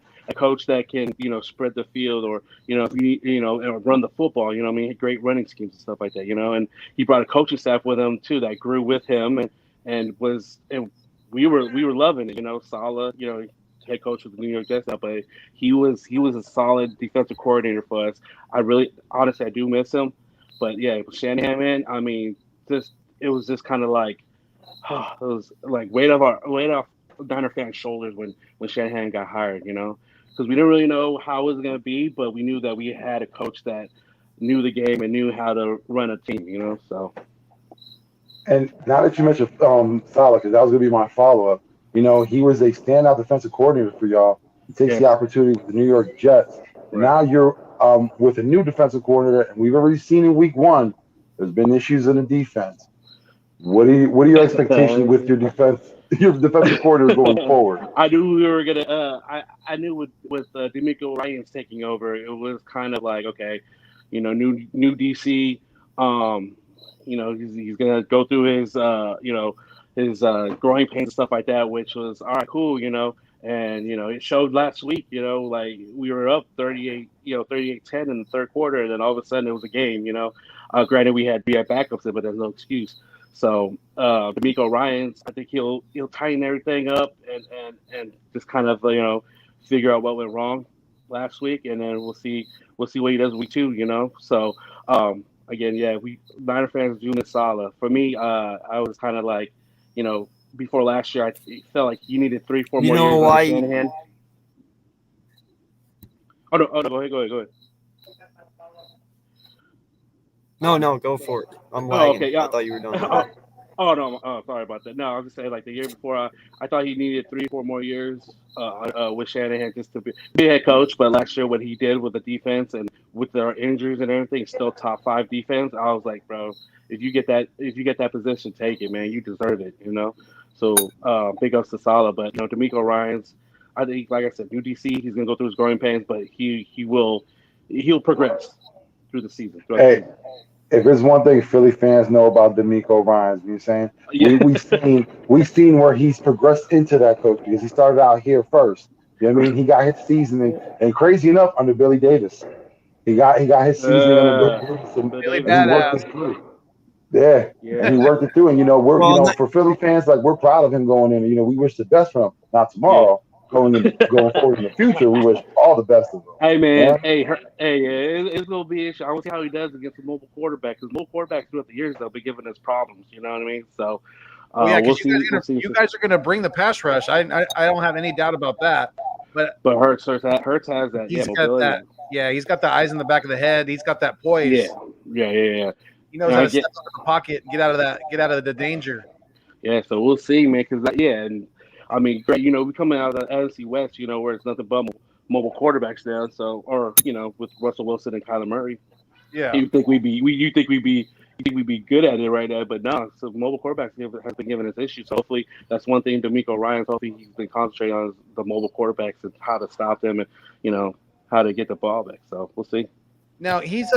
can spread the field or if or run the football. You know what I mean, great running schemes and stuff like that. And he brought a coaching staff with him too that grew with him and we were loving it. Saleh, head coach of the New York Jets now, but he was a solid defensive coordinator for us. I really honestly I do miss him. But yeah, with Shanahan, man, I mean, just it was just kind of like it was like weight off Niner fans' shoulders when Shanahan got hired, because we didn't really know how it was gonna be, but we knew that we had a coach that knew the game and knew how to run a team. So And now that you mentioned Salah, because that was going to be my follow up. He was a standout defensive coordinator for y'all. He takes yeah, the opportunity with the New York Jets. And right. now you're with a new defensive coordinator, and we've already seen in week one there's been issues in the defense. What are your expectations with your defensive coordinator going forward? I knew we were gonna. I knew with D'Amico Ryans taking over, it was kind of like okay, new DC. Um, he's gonna go through his growing pains and stuff like that, which was all right, cool. And it showed last week. Like we were up 38, 38-10 in the third quarter, and then all of a sudden it was a game. Granted we had backups, but there's no excuse. So D'Amico Ryans, I think he'll tighten everything up and just kind of figure out what went wrong last week, and then we'll see what he does week two. So again, yeah, we Niner fans do miss Salah. For me, I was kind of like, before last year, I felt like you needed 3-4 You more know years under why? Shanahan. Oh no, go ahead. No, go for it. I'm Oh, lagging. okay, yeah. I thought you were done. Oh no, sorry about that. No, I was just saying like the year before, I thought he needed 3-4 more years with Shanahan just to be a head coach. But last year, what he did with the defense and with their injuries and everything, still top 5 defense. I was like, bro, if you get that position, take it, man. You deserve it, So big ups to Salah, but D'Amico Ryans, I think like I said, new DC, he's gonna go through his growing pains, but he'll progress through the season. Hey, if there's one thing Philly fans know about D'Amico Ryans, you know what I'm saying? Yeah. We seen where he's progressed into that coach because he started out here first. You know what I mean? He got his seasoning, and crazy enough, under Billy Davis. He got his seasoning under Billy Davis, and, But Really and he Davis, worked badass. his through. Yeah, and yeah. he worked it through. And we're Well, for Philly fans, like we're proud of him going in. We wish the best for him. Not Yeah. tomorrow, going forward in the future, we wish all the best of him. Hey man, Yeah. it's gonna be an issue. I want to see how he does against the mobile quarterback because mobile quarterbacks throughout the years they'll be giving us problems. You know what I mean? So Well, yeah, we'll because see. We'll see. you guys are gonna bring the pass rush. I don't have any doubt about that. But But Hurts has that he's got mobility. that. Yeah, he's got the eyes in the back of the head. He's got that Yeah, poise. yeah. He knows And how I to get step out of the pocket and get out of the danger. yeah. So we'll see, man. Because and I mean, great. We coming out of the NFC West, where it's nothing but mobile quarterbacks now. So or with Russell Wilson and Kyler Murray. Yeah. You think we'd be good at it right now, but no. So mobile quarterbacks has been giving us issues. So hopefully that's one thing. D'Amico Ryan's hopefully he's been concentrating on is the mobile quarterbacks and how to stop them and how to get the ball back. So we'll see. Now he's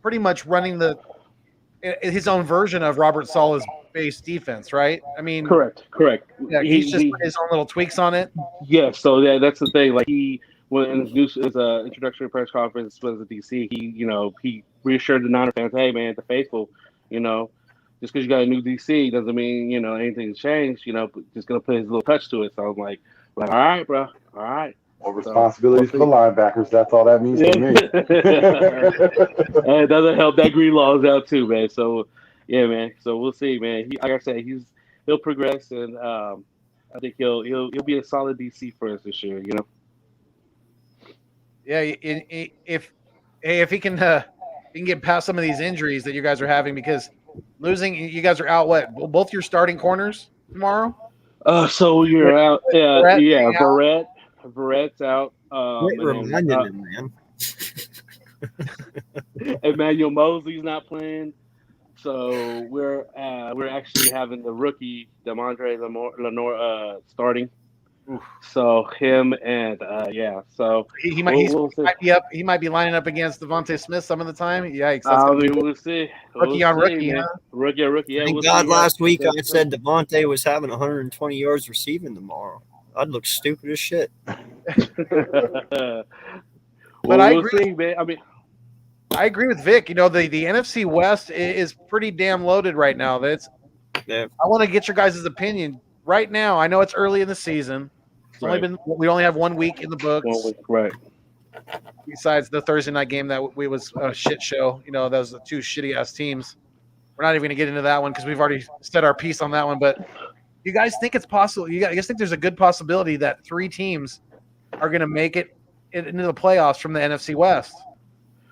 pretty much running his own version of Robert Sala's base defense, right? I mean, Correct. yeah, he's just put his own little tweaks on it. Yeah. So that's the thing. Like when in his introductory press conference was at DC, he reassured the Niner fans, hey man, the faithful, just because you got a new DC doesn't mean anything's changed. But just gonna put his little touch to it. So I was like, all right, bro, all right. More So responsibilities for the linebackers. That's all that means yeah. to me. And it doesn't help that green law is out too, man. So yeah, man. So we'll see, man. Like I said, he'll progress, and I think he'll be a solid DC for us this year. Yeah, if he can get past some of these injuries that you guys are having because losing you guys are out both your starting corners tomorrow. So you're out. Verrett Yeah, out. Verrett's out. Quit And reminding then, him, man. Emmanuel Mosley's not playing. So we're actually having the rookie Demondre Lenore starting. So him and so He might he might be lining up against Devontae Smith some of the time. Yikes! That's I gonna be mean, we'll see. rookie We'll on see, rookie, man. huh? Rookie on rookie. Yeah, Thank we'll God see. last week I said Devontae was having 120 yards receiving tomorrow. I'd look stupid as shit. But I we'll agree. see, man. I mean, I agree with Vic. You know, the NFC West is pretty damn loaded right now. Yeah. I want to get your guys' opinion right now. I know it's early in the season. We only have 1 week in the books. Right. Besides the Thursday night game that was a shit show. You know, those are two shitty ass teams. We're not even going to get into that one because we've already said our piece on that one. But you guys think it's possible? You guys think there's a good possibility that 3 teams are going to make it into the playoffs from the NFC West?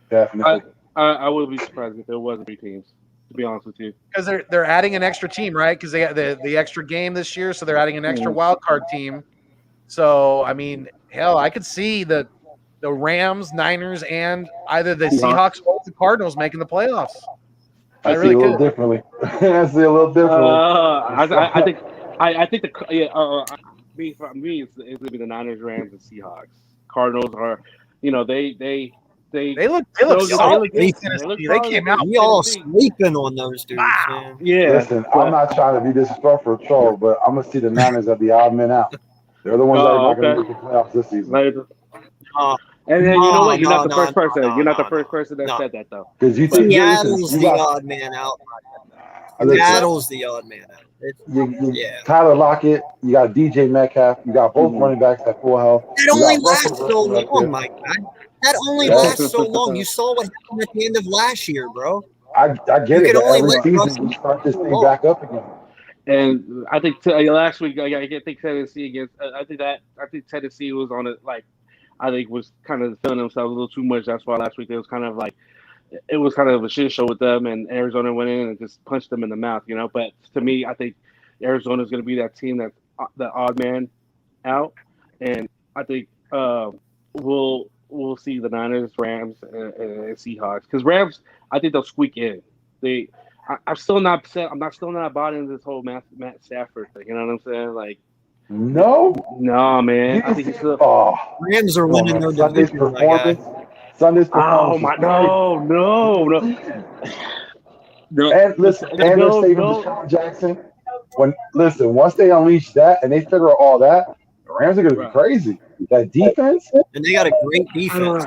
Definitely. I would be surprised if there wasn't 3 teams. To be honest with you, because they're adding an extra team, right? Because they got the extra game this year, so they're adding an extra wild card team. So I mean, hell, I could see the Rams, Niners, and either the Seahawks or the Cardinals making the playoffs. I really see a little differently. I see a little differently. I think for me, it's going to be the Niners, Rams, and Seahawks. Cardinals are, you know, they look solid. They came out. We all sleeping on those dudes, man. Yeah. Listen, I'm not trying to be disrespectful or troll, but I'm gonna see the Niners as the odd men out. They're the ones that are not going to make the playoffs this season. And then you know what? You're not the first person. You're not the first person that said that though. Because you think Seattle's the odd man out. Seattle's the odd man out. Tyler Lockett, you got DJ Metcalf, you got both running backs at full health. It only lasts so long, my God. That only lasts so long. You saw what happened at the end of last year, bro. I get it. But every season we start this thing back up again. And I think last week I think Tennessee against. I think Tennessee was on it like. I think was kind of feeling themselves a little too much. That's why last week it was kind of like it was kind of a shit show with them, and Arizona went in and just punched them in the mouth, you know. But to me, I think Arizona is going to be that team that's the odd man out, and I think we'll see the Niners, Rams, and Seahawks because Rams, I think they'll squeak in. I'm still not bought into this whole Matt Stafford thing. You know what I'm saying? Like. No, man. I think Rams are winning their Sunday's division. Performance. Sunday's performance. Oh my no. And listen, and they're saving Deshaun Jackson. Once they unleash that and they figure out all that, the Rams are going to be crazy. That defense, and they got a great defense.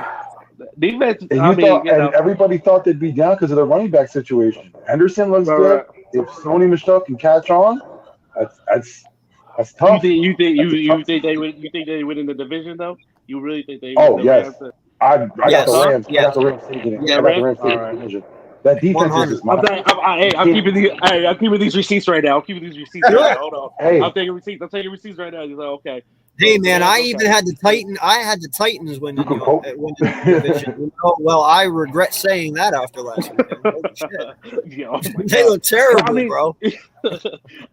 And everybody thought they'd be down because of the running back situation. Henderson looks good. If Sony Michel can catch on, that's tough. You think they win in the division though? You really think they? Oh yes, I got the Rams. I got the Rams taking it. I got the Rams taking the division. That defense is mine. I'm keeping these receipts right now. I'm keeping these receipts right now. Hold on. Hey. I'm taking receipts right now. You're like, okay. Hey man, I even had the Titans win the division. Well, I regret saying that after last weekend. Holy shit. They look terrible, bro.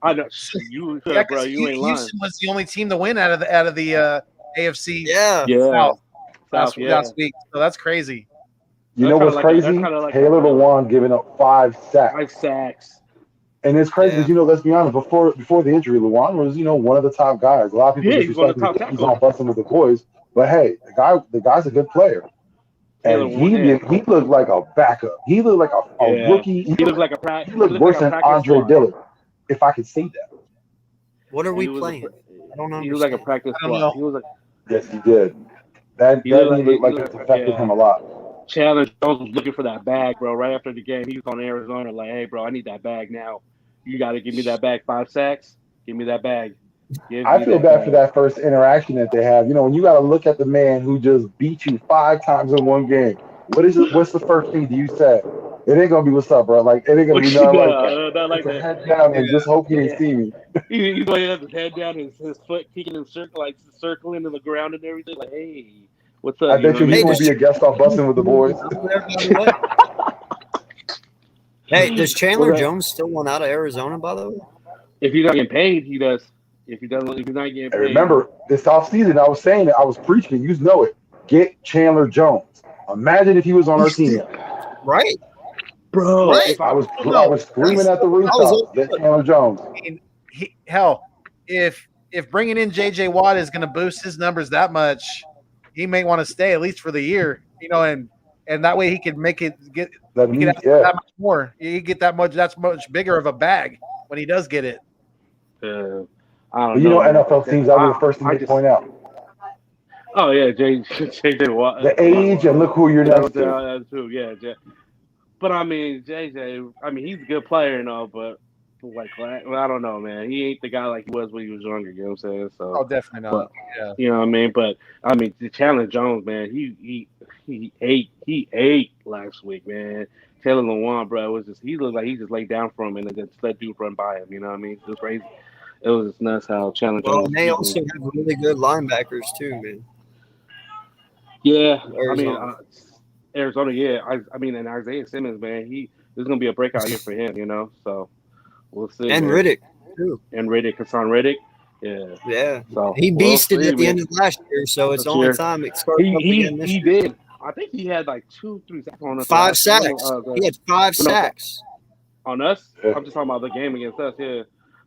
I know you, bro. You ain't lying. Houston was the only team to win out of the AFC. South last week. So that's crazy. You know what's crazy? Taylor Lewan giving up 5 sacks. 5 sacks. And it's crazy because, let's be honest, before the injury, Lewan was, one of the top guys. A lot of people he's on busting with the boys. But hey, the guy's a good player. And he looked like a backup. He looked like a rookie. He looked like he looked worse than Andre Dillard, if I could say that. What are we playing? I don't know. He was like a practice squad. He was like, yes, he did. That looked like it affected him a lot. Chandler Jones was looking for that bag, bro. Right after the game, he was on Arizona like, hey, bro, I need that bag now. You got to give me that bag. 5 sacks. Give me that bag. I feel bad for that first interaction that they have. When you got to look at the man who just beat you 5 times in one game. What's the first thing you said? It ain't gonna be what's up, bro. Like it ain't gonna be nothing like that. Head down and just hope he didn't see me. He's going to have his head down and his foot kicking in circling in the ground and everything. Like, hey, what's up? I bet he's gonna be a guest off busting with the boys. Hey, does Chandler Jones still want out of Arizona, by the way? If he's not getting paid, he does. If he's not getting paid. Remember, this offseason, I was saying it. I was preaching it. You know it. Get Chandler Jones. Imagine if he was on our team. Right. Bro. Right. I was screaming at the rooftop. Get Chandler Jones. I mean, if if bringing in J.J. Watt is going to boost his numbers that much, he may want to stay at least for the year, and that way he could make it get That he could means, have yeah. that much more. He get that much. That's much bigger of a bag when he does get it. I don't But know. NFL teams, I'll be the first thing to point out. Oh yeah, JJ Watt. The age and look who you're next to. That's true. Yeah. But I mean, JJ. I mean, he's a good player and all, but like, I don't know, man. He ain't the guy like he was when he was younger. You know what I'm saying? So, Oh, definitely not. but, Yeah. you know what I mean? But I mean, the Chandler Jones, man, he ate last week, man. Taylor Lewan, bro, was just he looked like he just laid down for him and then just let dude run by him. You know what I mean? It was crazy. It was just nuts how Chandler Well, Jones. and they also have really good linebackers too, man. Yeah, Arizona. I mean, Arizona. Yeah, I mean, and Isaiah Simmons, man, this is gonna be a breakout year for him. You know, so we'll see. And man. Riddick too. And Riddick, Hassan Riddick. Yeah. Yeah. So He beasted we'll see, at the man. end of last year, so it's This the only year. time it starts up again this He year. did. I think he had like 2-3 sacks on us. 5 sacks. He had 5 No, sacks. on us. Yeah. I'm just talking about the game against us. Yeah.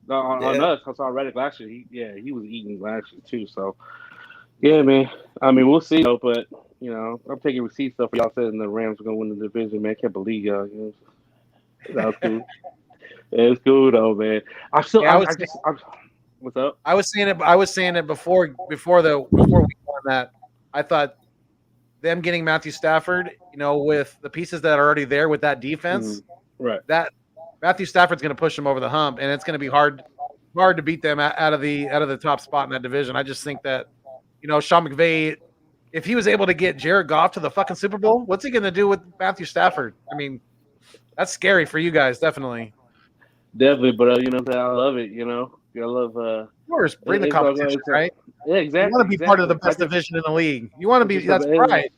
No, on Yeah. us. I saw Reddick last year. He was eating last year too. So yeah, man. I mean, we'll see though. But I'm taking receipts stuff for y'all saying the Rams are gonna win the division, man. I can't believe y'all. That's cool. It's cool though, man. What's up? I was saying it before we won that. I thought them getting Matthew Stafford, with the pieces that are already there with that defense, Right. that Matthew Stafford's going to push them over the hump, and it's going to be hard to beat them out of the top spot in that division. I just think that, Sean McVay, if he was able to get Jared Goff to the fucking Super Bowl, what's he going to do with Matthew Stafford? I mean, that's scary for you guys, definitely. Definitely, but I love it. I love. Of course, bring the it's competition, right? Yeah, exactly. You want to be part of the best division in the league. You want to be. That's right.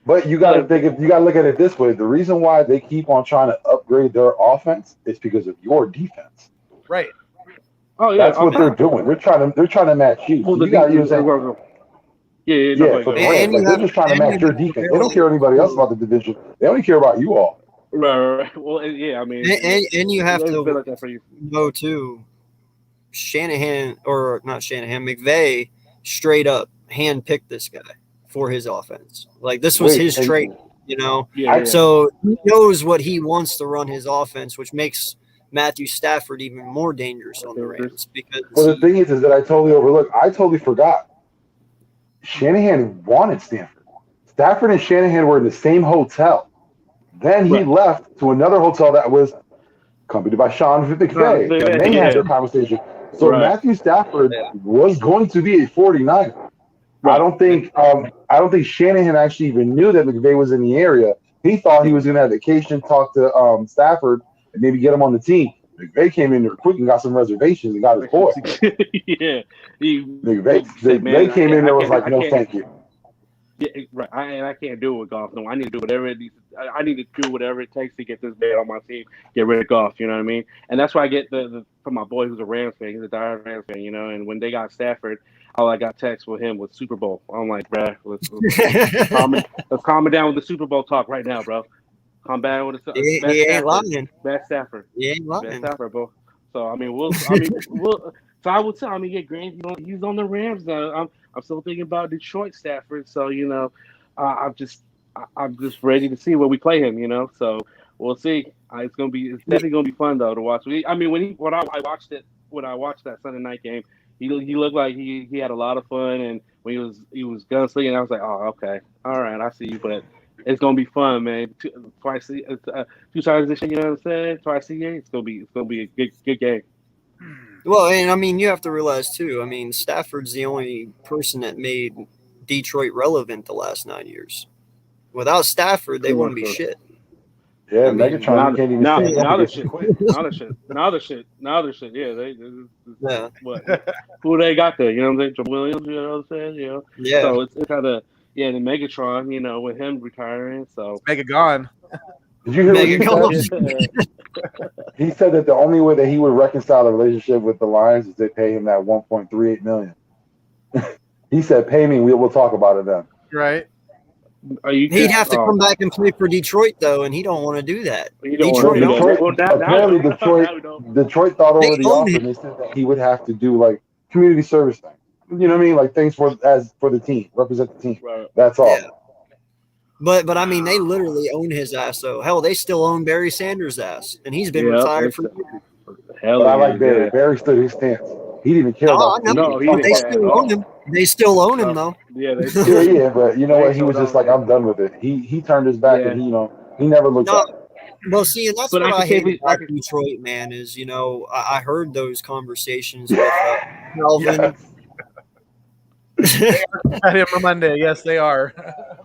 But you got to look at it this way. The reason why they keep on trying to upgrade their offense is because of your defense. Right. Oh yeah, that's what they're doing. They're trying to match you. Well, So you got to use that. Yeah. For the Rams, they're just trying to match your defense. They don't care anybody else about the division. They only care about you all. Right. Well, yeah. I mean, and you have to like that for you. know too. McVay straight up handpicked this guy for his offense. Like this was his trait, Yeah. So he knows what he wants to run his offense, which makes Matthew Stafford even more dangerous on the Rams. Because the thing is that I totally overlooked. I totally forgot. Shanahan wanted Stafford. Stafford and Shanahan were in the same hotel. Then he left to another hotel that was accompanied by Sean McVay. And they had their conversation. So Matthew Stafford was going to be a 49er. I don't think Shanahan actually even knew that McVay was in the area. He thought he was going to have vacation, talk to Stafford, and maybe get him on the team. McVay came in there quick and got some reservations and got his boy. Yeah. McVay came in there was like, no, thank you. Yeah, right. I can't do it with Goff. No, I need to do whatever it needs. I need to do whatever it takes to get this man on my team, get rid of Goff. You know what I mean? And that's why I get the from my boy who's a Rams fan. He's a diehard Rams fan. And when they got Stafford, all I got text with him was Super Bowl. I'm like, bruh, let's calm it down with the Super Bowl talk right now, bro. Calm down with the he ain't lying. Best Stafford. He ain't lying. Best Stafford, bro. So I mean, we'll. So I would tell. I mean, yeah, Grant, he's on the Rams now. I'm still thinking about Detroit Stafford. So I'm just ready to see where we play him. So we'll see. It's definitely gonna be fun though to watch. I mean, when I watched that Sunday night game, he looked like he had a lot of fun, and when he was gunslinging, I was like, oh, okay, all right, I see you, but it's gonna be fun, man. Two times this year, you know what I'm saying? Twice a year, it's gonna be a good game. Well, and I mean, you have to realize too. I mean, Stafford's the only person that made Detroit relevant the last 9 years. Without Stafford, they wouldn't be shit. Yeah, Megatron can't even say now they're shit. Yeah, what? Who they got there? You know what I'm saying? Joe Williams. You know what I'm saying? Yeah. So it's kind of the Megatron. With him retiring, so Mega gone. Did you hear what he said? He said that the only way that he would reconcile the relationship with the Lions is they pay him that $1.38 million. He said, "Pay me. We'll talk about it then." Right. He'd have to come back and play for Detroit though, and he don't want to do that. Detroit thought over the offer, and they said that he would have to do like community service thing. You know what I mean? Like things for the team, represent the team. Right. That's all. Yeah. But I mean, they literally own his ass. So hell, they still own Barry Sanders' ass, and he's been retired for years. Hell, But I like Barry. yeah. Barry stood his stance. He didn't even care No, about I know. No, he But didn't they care at still all. own him. They still own him though. Yeah, they Yeah. But you know what? He was just like, I'm done with it. He turned his back, and he never looked No, back. well, see, and that's But what I I can say hate about Detroit, man. Is I heard those conversations with Calvin. At him on Monday. Yes, they are.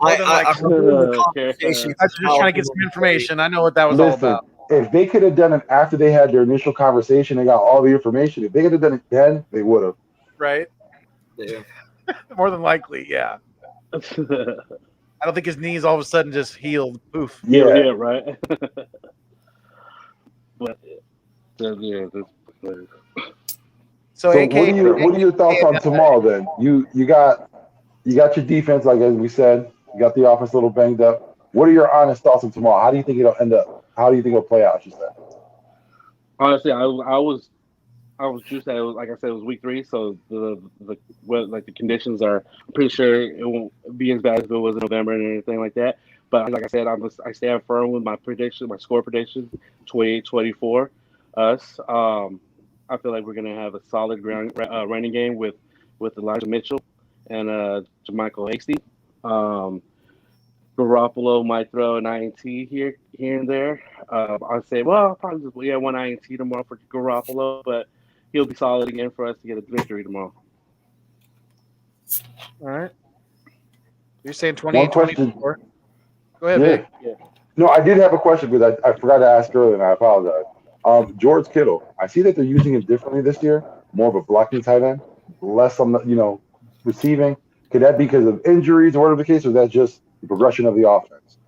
More than I likely. heard the conversations. I was just trying to get some information. I know what that was all Listen, about. if they could have done it after they had their initial conversation, they got all the information. If they could have done it then, they would have. Right? Yeah. More than likely, yeah. I don't think his knees all of a sudden just healed. Poof. Yeah, right. But yeah, So AK, what are your thoughts on tomorrow then? You got your defense, like as we said, you got the offense a little banged up. What are your honest thoughts on tomorrow? How do you think it'll end up? How do you think it'll play out? You said. honestly, I was just that it was, like I said, it was week 3, so the conditions are. I'm pretty sure it won't be as bad as it was in November and anything like that. But like I said, I stand firm with my prediction, my score prediction, 28-24. Us. I feel like we're gonna have a solid running game with Elijah Mitchell and Jermichael Hasty. Garoppolo might throw an INT here and there. I'd say, well, probably just one INT tomorrow for Garoppolo, but he'll be solid again for us to get a victory tomorrow. All right. You're saying 28-24? Go ahead, Yeah. Vic. Yeah. No, I did have a question because I forgot to ask earlier, and I apologize. George Kittle, I see that they're using him differently this year, more of a blocking tight end, less on the receiving. Could that be because of injuries or whatever the case, or is that just the progression of the offense?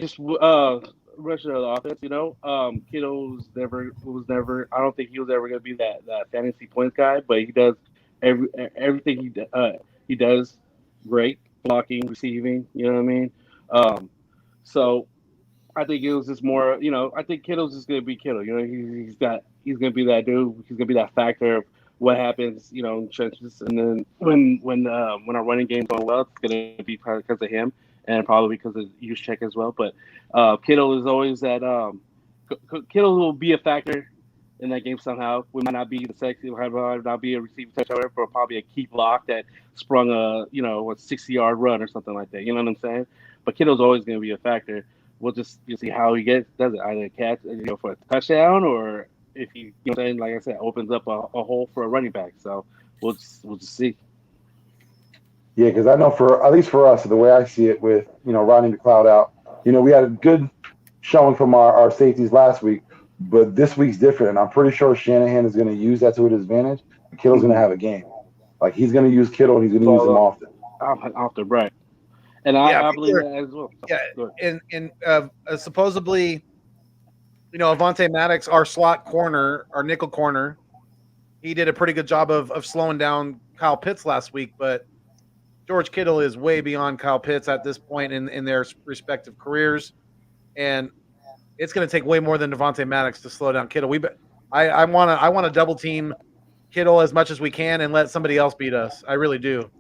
Just rushing of the offense. Kittle was never. I don't think he was ever going to be that fantasy points guy, but he does everything he does great, blocking, receiving. You know what I mean? So I think it was just more. I think Kittle's just going to be Kittle. He's going to be that dude. He's going to be that factor of what happens. In trenches, and then when our running game's going well, it's going to be probably because of him. And probably because of Juszczyk as well. But Kittle is always that. Kittle will be a factor in that game somehow. We might not be the sexy, might not be a receiving touchdown, but probably a key block that sprung a 60-yard run or something like that. You know what I'm saying? But Kittle's always going to be a factor. We'll just see how he does it. Either catch for a touchdown or if he, what I'm saying, like I said, opens up a hole for a running back. So we'll just see. Yeah, because I know at least for us, the way I see it with, riding the cloud out, we had a good showing from our safeties last week, but this week's different. And I'm pretty sure Shanahan is going to use that to his advantage. And Kittle's going to have a game. Like, he's going to use Kittle, and he's going to use him often. Often, right. And I believe that as well. Yeah, and supposedly, Avonte Maddox, our slot corner, our nickel corner, he did a pretty good job of slowing down Kyle Pitts last week, but George Kittle is way beyond Kyle Pitts at this point in their respective careers, and it's going to take way more than Avonte Maddox to slow down Kittle. I want to double team Kittle as much as we can and let somebody else beat us. I really do.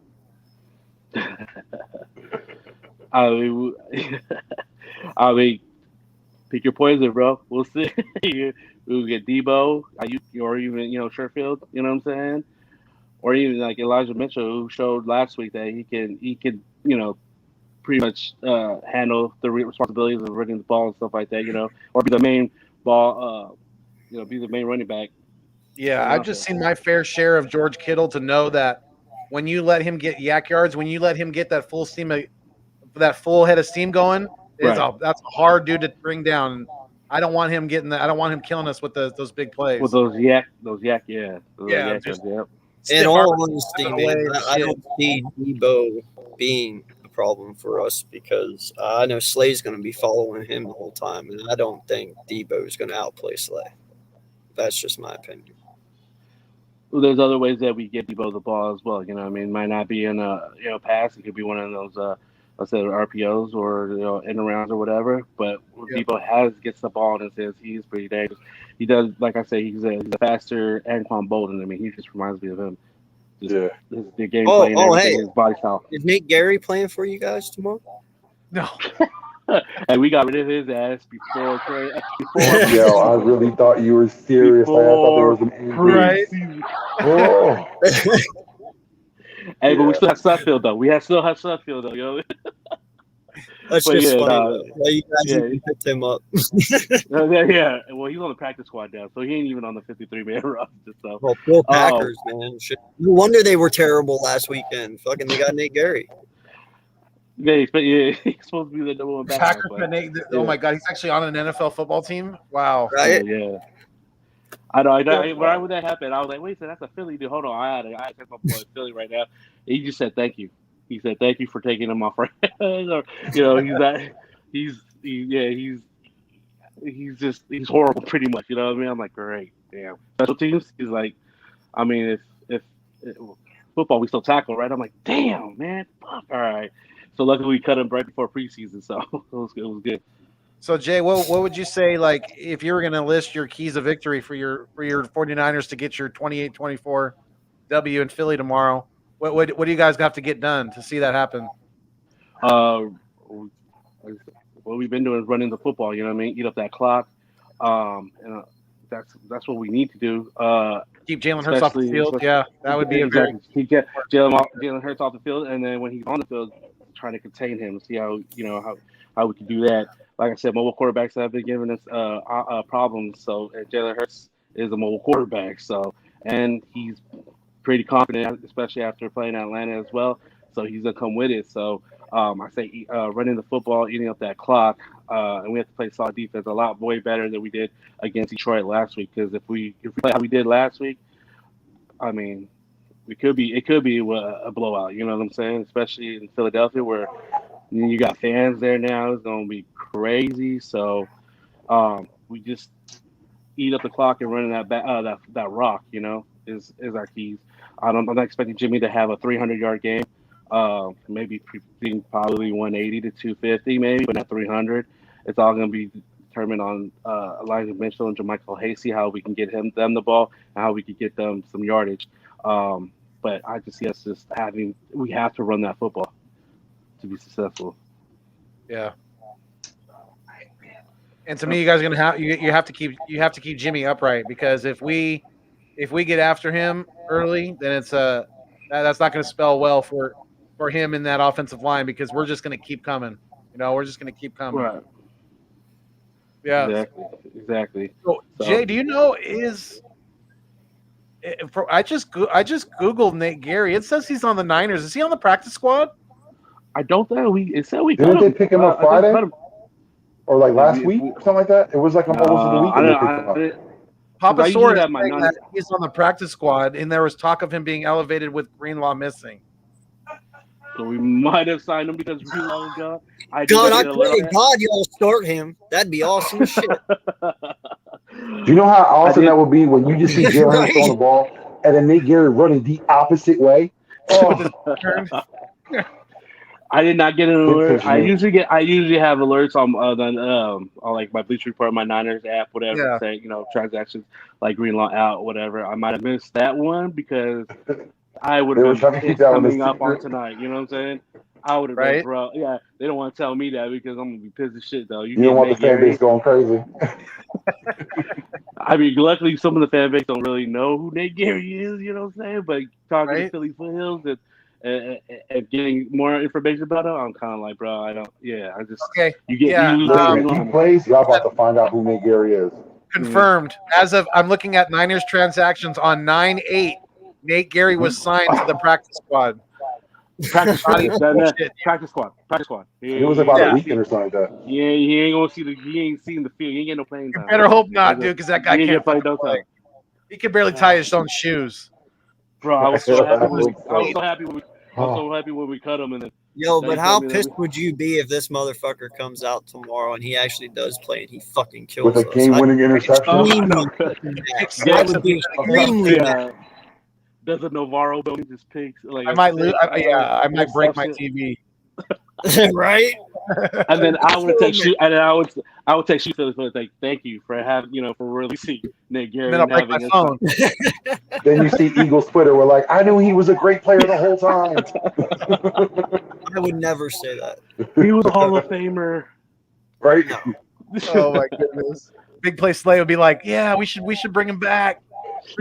I mean, pick your poison, bro. We'll see. We'll get Debo, or even Sherfield. You know what I'm saying? Or even like Elijah Mitchell, who showed last week that he can pretty much handle the responsibilities of running the ball and stuff like that. Or be the main ball, be the main running back. Yeah, I've just seen my fair share of George Kittle to know that when you let him get yak yards, when you let him get that full head of steam going, that's a hard dude to bring down. I don't want him getting that. I don't want him killing us with those big plays. With those yak, yeah. In all honesty, man, I don't see Debo being a problem for us because I know Slay's going to be following him the whole time, and I don't think Debo is going to outplay Slay. That's just my opinion. Well, there's other ways that we get Debo the ball as well. Might not be in a pass. It could be one of those I said RPOs or end arounds or whatever. But Debo gets the ball in his hands. He's pretty dangerous. He does, like I say, he's a faster Anquan Bolden. I mean, he just reminds me of him. Just the game playing, everything, his body style. Is Nate Gary playing for you guys tomorrow? No. And we got rid of his ass before. Yo, I really thought you were serious. Like, I thought there was an injury. Right. Oh. Hey, but we still have Sutfield though. Still have Sutfield though, yo. That's But just yeah, funny. You guys even picked him up. Yeah. Well, he's on the practice squad now, so he ain't even on the 53-man roster. So, well, poor Packers, man. No wonder they were terrible last weekend. Fucking, they got Nate Gary. Yeah, he's supposed to be the number one back. Oh my God, he's actually on an NFL football team. Wow. Right? Yeah. I know. When that happened, I was like, "Wait, so that's a Philly dude? Hold on, I had to take my boy in Philly right now." He just said, "Thank you." He said, "Thank you for taking him off." Or, he's horrible, pretty much. You know what I mean? I'm like, great, damn. Special teams, he's like, I mean, if football, we still tackle, right? I'm like, damn, man, fuck, all right. So luckily we cut him right before preseason, so it was good. So Jay, what would you say, like, if you were going to list your keys of victory for your 49ers to get your 28-24 W in Philly tomorrow? What do you guys have to get done to see that happen? What we've been doing is running the football. You know what I mean? Eat up that clock, and that's what we need to do. Keep Jalen Hurts off the field. Yeah, that would be exactly. Jalen Hurts off the field, and then when he's on the field, trying to contain him. See how we can do that. Like I said, mobile quarterbacks have been giving us problems. So Jalen Hurts is a mobile quarterback. So, and he's pretty confident, especially after playing Atlanta as well. So he's gonna come with it. So I say running the football, eating up that clock, and we have to play solid defense a lot way better than we did against Detroit last week. Because if we play how we did last week, I mean, it could be a blowout. You know what I'm saying? Especially in Philadelphia, where you got fans there now. It's gonna be crazy. So we just eat up the clock and running that rock. Is our keys. I'm not expecting Jimmy to have a 300-yard game. Maybe probably 180 to 250, maybe, but not 300. It's all going to be determined on Elijah Mitchell and Jermichael Hasty, how we can get them the ball and how we can get them some yardage. But I just see us we have to run that football to be successful. Yeah. And to me, you guys are gonna you have to keep Jimmy upright, because if we get after him early, then it's that's not going to spell well for him in that offensive line, because we're just going to keep coming. We're just going to keep coming. Right. Yeah. Exactly. So, Jay, do you know I just Googled Nate Gary. It says he's on the Niners. Is he on the practice squad? I don't think it said we didn't they pick him up Friday or like last week, something like that? It was like almost of the week. Papa Sorensen saying that he's on the practice squad, and there was talk of him being elevated with Greenlaw missing. So we might have signed him because Greenlaw was gone. I pray God y'all start him. That'd be awesome shit. Do you know how awesome that would be when you just see Jalen Hurts throwing the ball and then Nate Gary running the opposite way? Oh. I did not get an alert. I usually have alerts on like my Bleacher Report, my Niners app, whatever, saying transactions like Greenlaw out, whatever. I might have missed that one because I would have been coming up on tonight. You know what I'm saying? I would have been, bro. Yeah, they don't want to tell me that because I'm gonna be pissed as shit though. You don't want the fan base going crazy. I mean, luckily some of the fan base don't really know who Nate Gary is. You know what I'm saying? But talking to Philly Foothills and getting more information about him, I'm kind of like, bro, I don't. Yeah, I just you get if he plays, y'all about to find out who Nate Gary is. Confirmed. As of I'm looking at Niners transactions on 9/8. Nate Gary was signed to the practice squad. Practice squad. It was about a weekend or something like that. Yeah, he ain't seen the field. He ain't getting no playing time. You better hope not, dude, because that guy can't play no time. He can barely tie his own shoes. Bro, I was so happy when we cut him. And then but how pissed would you be if this motherfucker comes out tomorrow and he actually does play and he fucking kills us? With a game-winning interception? I would be extremely mad. Does a Navarro building just picks? Like I might lose. I might break my TV. Right? And then I would text you, and then I would text you for like, thank you for for releasing Nick Gary. And then I'll break my phone. Then you see Eagles Twitter. We're like, I knew he was a great player the whole time. I would never say that. He was a Hall of Famer, Right? No. Oh my goodness. Big Play Slay would be like, yeah, we should bring him back.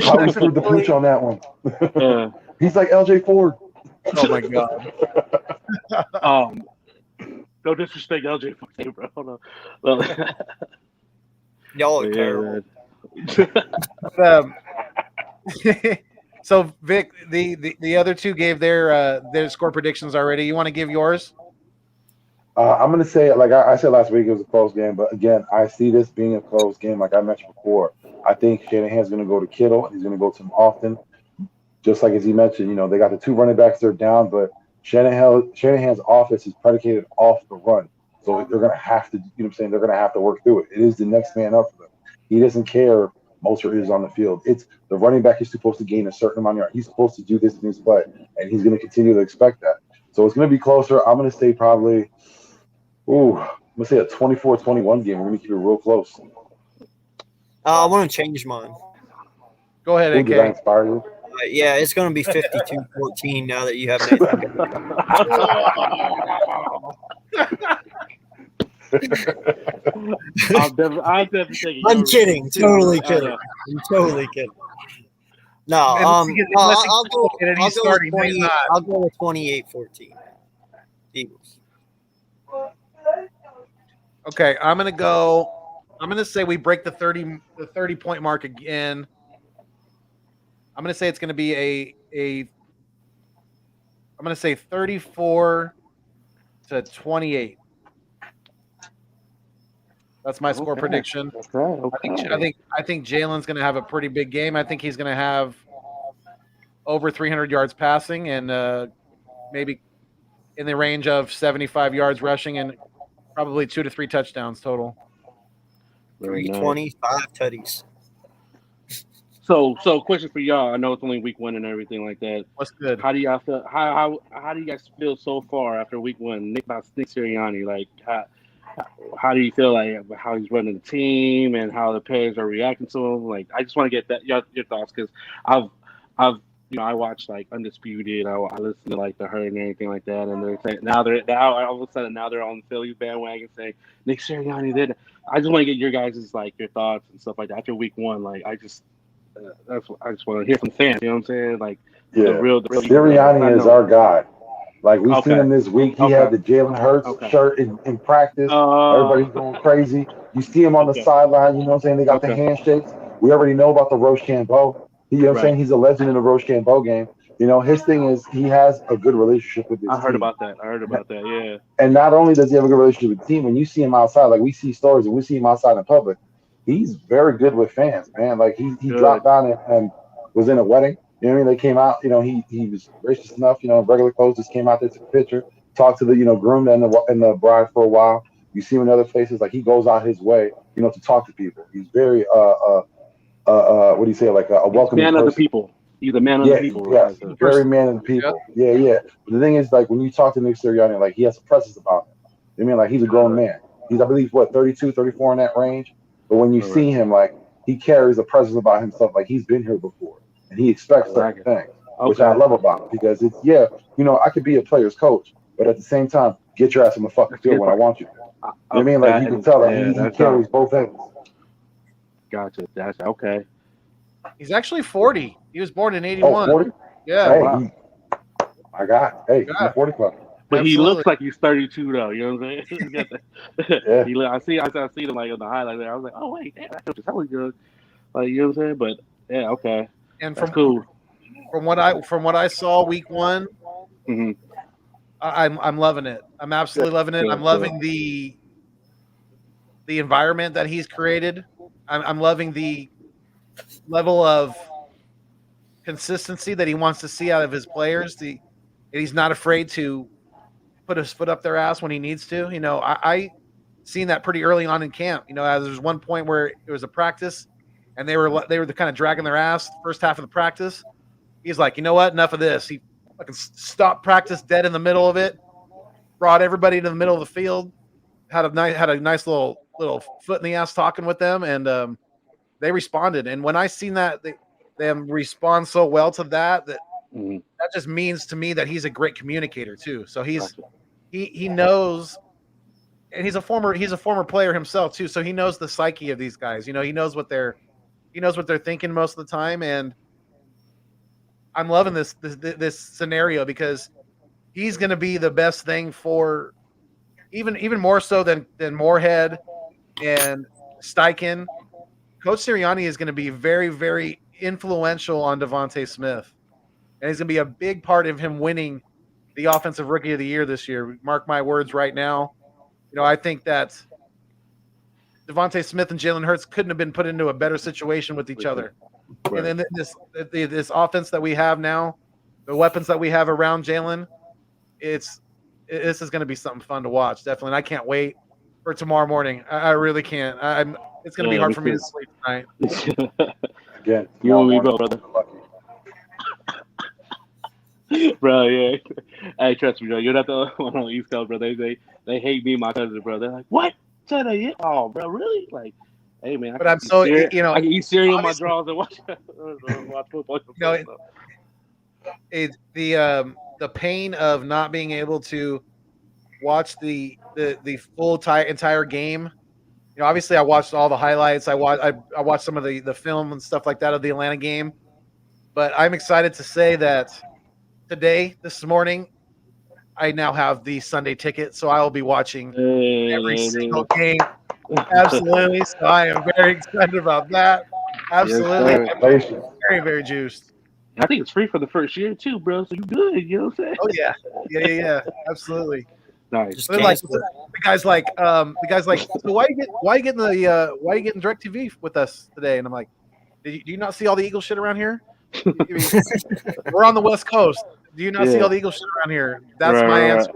I was through the pooch on that one. He's like LJ Ford. Oh my god. No disrespect, LJ Ford, bro. Hold on. Y'all are terrible. So Vic, the other two gave their score predictions already. You want to give yours? I'm going to say, like I said last week, it was a close game. But again, I see this being a close game, like I mentioned before. I think Shanahan's going to go to Kittle. He's going to go to him often. Just like as he mentioned, they got the two running backs they're down, but Shanahan's offense is predicated off the run. So they're going to have to, they're going to have to work through it. It is the next man up for them. He doesn't care Mostert is on the field. It's the running back is supposed to gain a certain amount of yards. He's supposed to do this in his play, and he's going to continue to expect that. So it's going to be closer. I'm going to say probably, I'm going to say a 24-21 game. We're going to keep it real close. I want to change mine. Go ahead, AK. Did I inspire you? Yeah, it's going to be 52-14 now that you have Nathan. I'm kidding. Totally kidding. I'm totally kidding. No, I'll go with 28-14. Eagles. Okay, I'm gonna say we break the 30 point mark again. I'm gonna say it's gonna be I'm gonna say 34-28. That's my score prediction. Okay. I think Jalen's gonna have a pretty big game. I think he's gonna have over 300 yards passing and maybe in the range of 75 yards rushing and probably 2 to 3 touchdowns total. 325 tutties. So question for y'all. I know it's only week 1 and everything like that. What's good? How do y'all feel? How do you guys feel so far after week 1? About Nick Sirianni, like how do you feel like how he's running the team and how the players are reacting to him? Like, I just want to get your thoughts because I've I watched like Undisputed. I listened to like The Herd and everything like that, and they're saying now all of a sudden they're on the Philly bandwagon saying Nick Sirianni did. I just want to get your guys' like your thoughts and stuff like that after week 1. Like I just want to hear from the fans. You know what I'm saying? Like the real Sirianni is our guy. Like we seen him this week. He had the Jalen Hurts shirt in practice. Everybody's going crazy. You see him on the sideline. You know what I'm saying? They got the handshakes. We already know about the Rochambeau. You know what I'm saying? He's a legend in the Rochambeau game. His thing is he has a good relationship with his team. I heard about that, yeah. And not only does he have a good relationship with the team, when you see him outside, like we see stories and we see him outside in public, he's very good with fans, man. Like he dropped down and was in a wedding. You know what I mean? They came out, he was gracious enough, regular clothes, just came out there, took a picture, talked to the, groom and the bride for a while. You see him in other places, like he goes out his way, to talk to people. He's very, what do you say, like a welcoming man person. Of the people. He's a man of the people. Yeah, very man of the people. Yeah. But the thing is, like, when you talk to Nick Sirianni, like, he has a presence about him. I mean, like, he's a grown man. He's, I believe, 32, 34 in that range. But when you see him, like, he carries a presence about himself, like he's been here before. And he expects certain things, which I love about him because it's, I could be a player's coach, but at the same time, get your ass on the fucking field when I want you. You know what I mean? Like, you can tell that he carries both ends. Gotcha. That's okay. He's actually 40. He was born in 81. 40? Yeah. Hey, my God. Hey, he's a 40 club. But he looks like he's 32 though. You know what I'm saying? I see him like on the highlight there. I was like, oh wait, damn, that looks hella good. Like, you know what I'm saying? But yeah, okay. And that's cool. From what I saw week 1, I'm loving it. I'm absolutely loving it. I'm loving the environment that he's created. I'm loving the level of consistency that he wants to see out of his players. He's not afraid to put his foot up their ass when he needs to. I seen that pretty early on in camp. As there's one point where it was a practice and they were kind of dragging their ass the first half of the practice. He's like, you know what? Enough of this. He fucking stopped practice dead in the middle of it, brought everybody to the middle of the field, had a nice little foot in the ass talking with them, and they responded. And when I seen that them respond so well to that just means to me that he's a great communicator too. So he knows, and he's a former player himself too. So he knows the psyche of these guys. You know, he knows what they're thinking most of the time. And I'm loving this scenario because he's going to be the best thing for even more so than Moorhead and Steichen. Coach Sirianni is going to be very, very influential on Devontae Smith, and he's going to be a big part of him winning the Offensive Rookie of the Year this year. Mark my words right now. You know, I think that Devontae Smith and Jalen Hurts couldn't have been put into a better situation with each other. Right. And then this offense that we have now, the weapons that we have around Jalen, this is going to be something fun to watch, definitely. And I can't wait for tomorrow morning. I really can't. It's going to be hard for me to sleep tonight. Again, you and me both, brother. Bro, yeah. Hey, trust me, bro. You're not the one on the East Coast, bro. They hate me and my cousin, bro. They're like, what? Oh, bro, really? Like, hey, man. But I'm so, I can eat cereal in my drawers and watch football. The pain of not being able to watch the full entire game. You know, obviously, I watched all the highlights. I watched some of the film and stuff like that of the Atlanta game. But I'm excited to say that this morning, I now have the Sunday ticket, so I will be watching every single game. Absolutely. So I am very excited about that. Absolutely. Yes, very, very juiced. I think it's free for the first year too, bro. So you good, you know what I'm saying? Oh yeah. Absolutely. Nice. The guy's like, so why are you getting DirecTV with us today? And I'm like, do you not see all the Eagle shit around here? We're on the West Coast. Do you not see all the Eagle shit around here? That's my answer.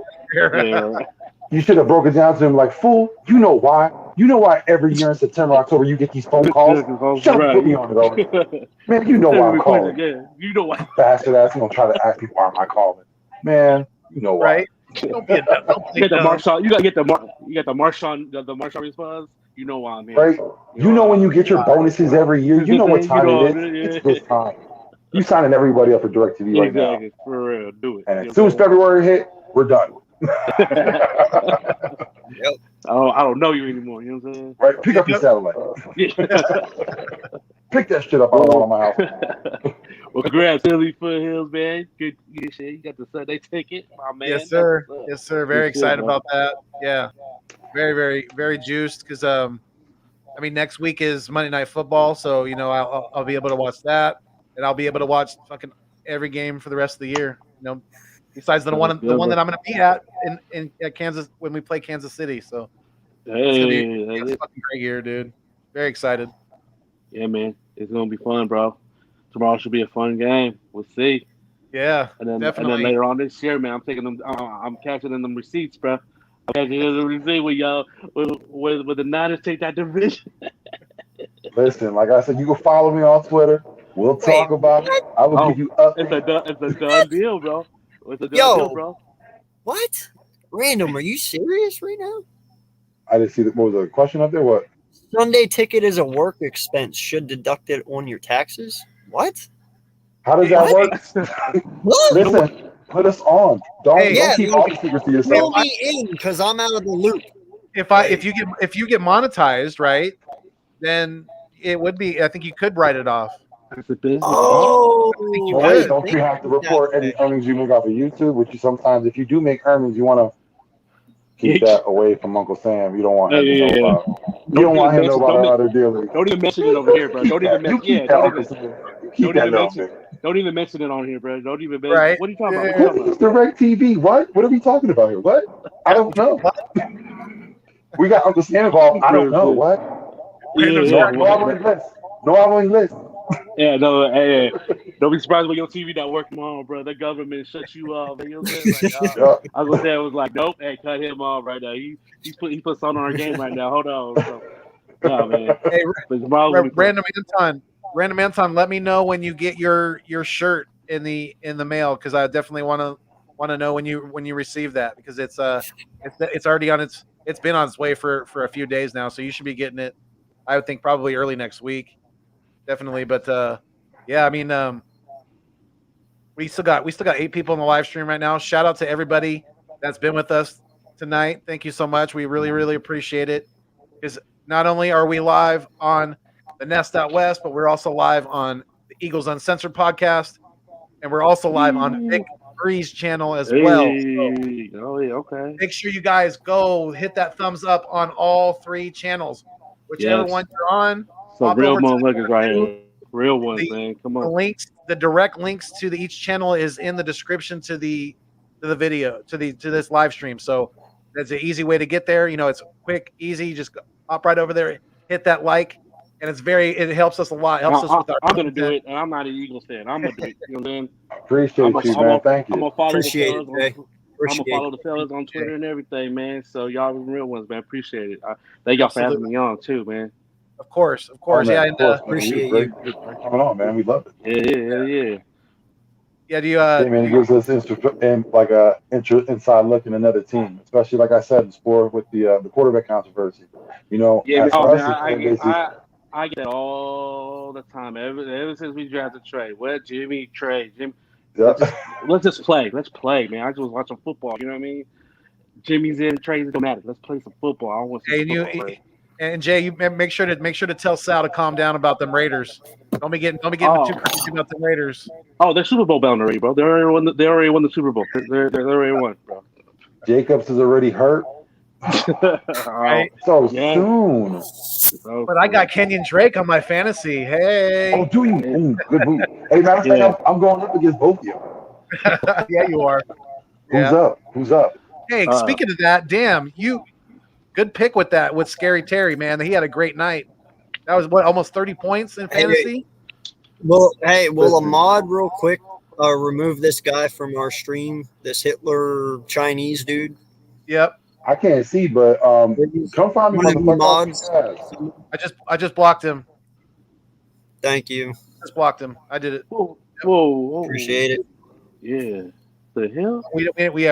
You should have broken down to him like, fool, you know why? You know why every year in September, October, you get these phone calls? Shut up, put me on it, though. Man, you know why I'm calling. Yeah, you know why. Bastard ass, gonna try to ask me why am I calling. Man, you know why. Right? Don't be a dumb. Get the Marshawn. You gotta get the Marshawn response. You know why I'm here. Right? You know when you get your bonuses every year. You know what time it is. It's this time. You signing everybody up for DirecTV right now. For real, do it. And as soon as February hit, we're done. Yep. I don't know you anymore. You know what I'm saying? Right? Pick up your satellite. Pick that shit up on my house. Well, congrats, Foothills, man. Good shit. You got the Sunday ticket, my man. Yes, sir. Yes, sir. Very excited about that. Yeah. Very, very, very juiced because next week is Monday Night Football, so you know I'll be able to watch that, and I'll be able to watch fucking every game for the rest of the year. You know, besides the one that I'm going to be at at Kansas when we play Kansas City. So it's going to be a fucking great year, dude. Very excited. Yeah, man. It's going to be fun, bro. Tomorrow should be a fun game. We'll see. Yeah, definitely. And then later on this year, man, I'm taking them. I'm cashing in them receipts, bro. I'm cashing in the receipt with y'all with the Niners take that division. Listen, like I said, you can follow me on Twitter. We'll talk about it. I will give you up. It's a done deal, bro. It's a done deal, bro. What? Random? Are you serious right now? I didn't see what was the question up there? What? Sunday ticket is a work expense. Should deduct it on your taxes. What? How does that work? Listen, put us on. Don't keep all the secrets to yourself. Fill me in because I'm out of the loop. If you get monetized, right, then it would be. I think you could write it off. It's a business. Oh, wait, don't you have to report any earnings you make off of YouTube? Which you sometimes, if you do make earnings, you want to keep that away from Uncle Sam. You don't want him to know about. You don't want him to know about other dealers. Don't even mention it over here, bro. Don't even mention. Don't even mention it on here, bro. Don't even mention. Right. What are you talking about? It's DirecTV. What are we talking about here? What? I don't know. We got Uncle Sam involved. I don't know. What? No hablo inglés. Yeah, no, hey, don't be surprised when your TV not working tomorrow, bro. The government shuts you off. You know what I'm saying? Like, I was gonna say, it was like, nope, hey, cut him off right now. He put something on our game right now. Hold on. So, no, man. Hey, Random Anton, let me know when you get your shirt in the mail because I definitely want to want to know when you receive that, because it's already it's been on its way for a few days now, so you should be getting it. I would think probably early next week, definitely. But yeah, I mean, we still got 8 people in the live stream right now. Shout out to everybody that's been with us tonight. Thank you so much. We really appreciate it, because not only are we live on the Nest Out West, but we're also live on the Eagles Uncensored podcast, and we're also live on Vic Bree's channel as well. So okay. make sure you guys go hit that thumbs up on all 3 channels, whichever one you're on. So real motherfuckers right here, real ones, man. Come on. The direct links to each channel is in the description to the video, to this live stream. So that's an easy way to get there. You know, it's quick, easy. Just hop right over there, hit that like. And it helps us a lot. It helps us with our I'm going to do it, and I'm not an Eagles fan. I'm going to do it. You know what I'm saying? Appreciate you, man. Thank you. I'm going to follow Appreciate the it, fellas. Jay. I'm going to follow the fellas on Twitter and everything, man. So y'all are real ones, man. Appreciate it. Thank y'all for having me on, too, man. Of course. Oh, man, yeah. of course, appreciate you. Great coming on, man. We love it. Yeah. Yeah, do you? Hey, man, it gives us inside look in another team, especially like I said in sport with the quarterback controversy. You know, yeah, man, I get that all the time. Ever since we drafted Trey, Jimmy. Yep. Let's just play. Let's play, man. I just was watching football. You know what I mean? Jimmy's in, Trey's don't matter. Let's play some football. I want to see football. And Jay, you make sure to tell Sal to calm down about them Raiders. Don't be getting too crazy about the Raiders. Oh, they're Super Bowl bound already, bro. They already won the Super Bowl. They already won, bro. Jacobs is already hurt. Right? Soon. But I got Kenyon Drake on my fantasy. Hey. Oh, do you? Good move. Hey, matter of fact, I'm going up against both of you. Yeah, you are. Who's up? Hey, speaking of that, damn, good pick with Scary Terry, man. He had a great night. That was almost 30 points in fantasy. Will Ahmad real quick remove this guy from our stream? This Hitler Chinese dude. Yep. I can't see, but come find me, motherfucker. I just blocked him. Thank you. Just blocked him. I did it. Whoa. Appreciate it. Yeah. The hell?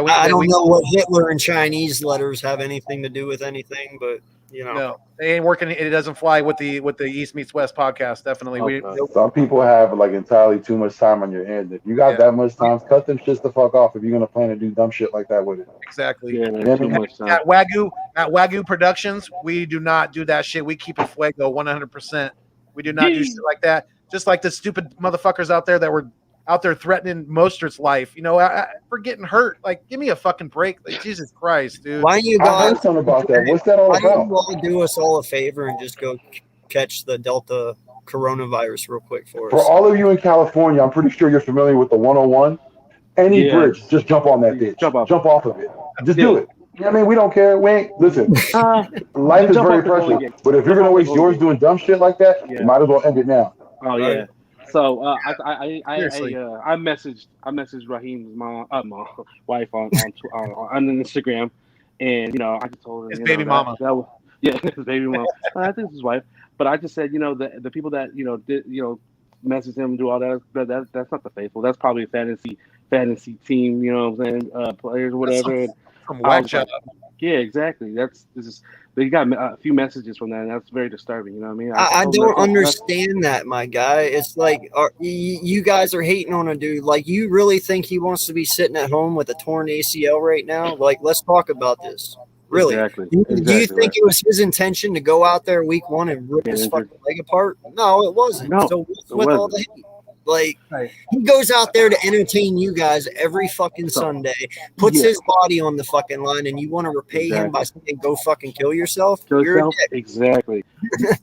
I don't know what Hitler and Chinese letters have anything to do with anything, but you know, no, they ain't working. It doesn't fly with the East Meets West podcast. Definitely, some people have like entirely too much time on your hands. If you got that much time, cut them shits the fuck off. If you're gonna plan to do dumb shit like that with it, exactly. Yeah, too much time. At Wagyu Productions, we do not do that shit. We keep it fuego 100%. We do not do shit like that. Just like the stupid motherfuckers out there that were out there threatening Mostert's life, for getting hurt. Like, give me a fucking break. Like, Jesus Christ, dude. Why don't you I guys? heard something about that. What's that all Why about? don't you all do us all a favor and just go catch the Delta coronavirus real quick for us? For all of you in California, I'm pretty sure you're familiar with the 101. Any bridge, just jump on that bitch. Jump off of it. Just do it. You know what I mean? We don't care. We ain't listen. Life is very precious. But if you're gonna waste yours doing dumb shit like that, you might as well end it now. Oh yeah. So I messaged Raheem's wife on Instagram, and I just told her his baby mama. His baby mama. I think it's his wife, but I just said the people that did message him and do all that that's not the faithful. That's probably a fantasy team. You know what I'm saying? Players or whatever. From whack job. Yeah, exactly. They got a few messages from that, and that's very disturbing. You know what I mean? I don't understand that, my guy. It's like you guys are hating on a dude. Like, you really think he wants to be sitting at home with a torn ACL right now? Like, let's talk about this. Really? Exactly. Do you think it was his intention to go out there week 1 and rip his fucking leg apart? No, it wasn't. No, so with all the hate. Like, he goes out there to entertain you guys every fucking Sunday, puts his body on the fucking line, and you want to repay him by saying, go fucking kill yourself? You're a dick. Exactly.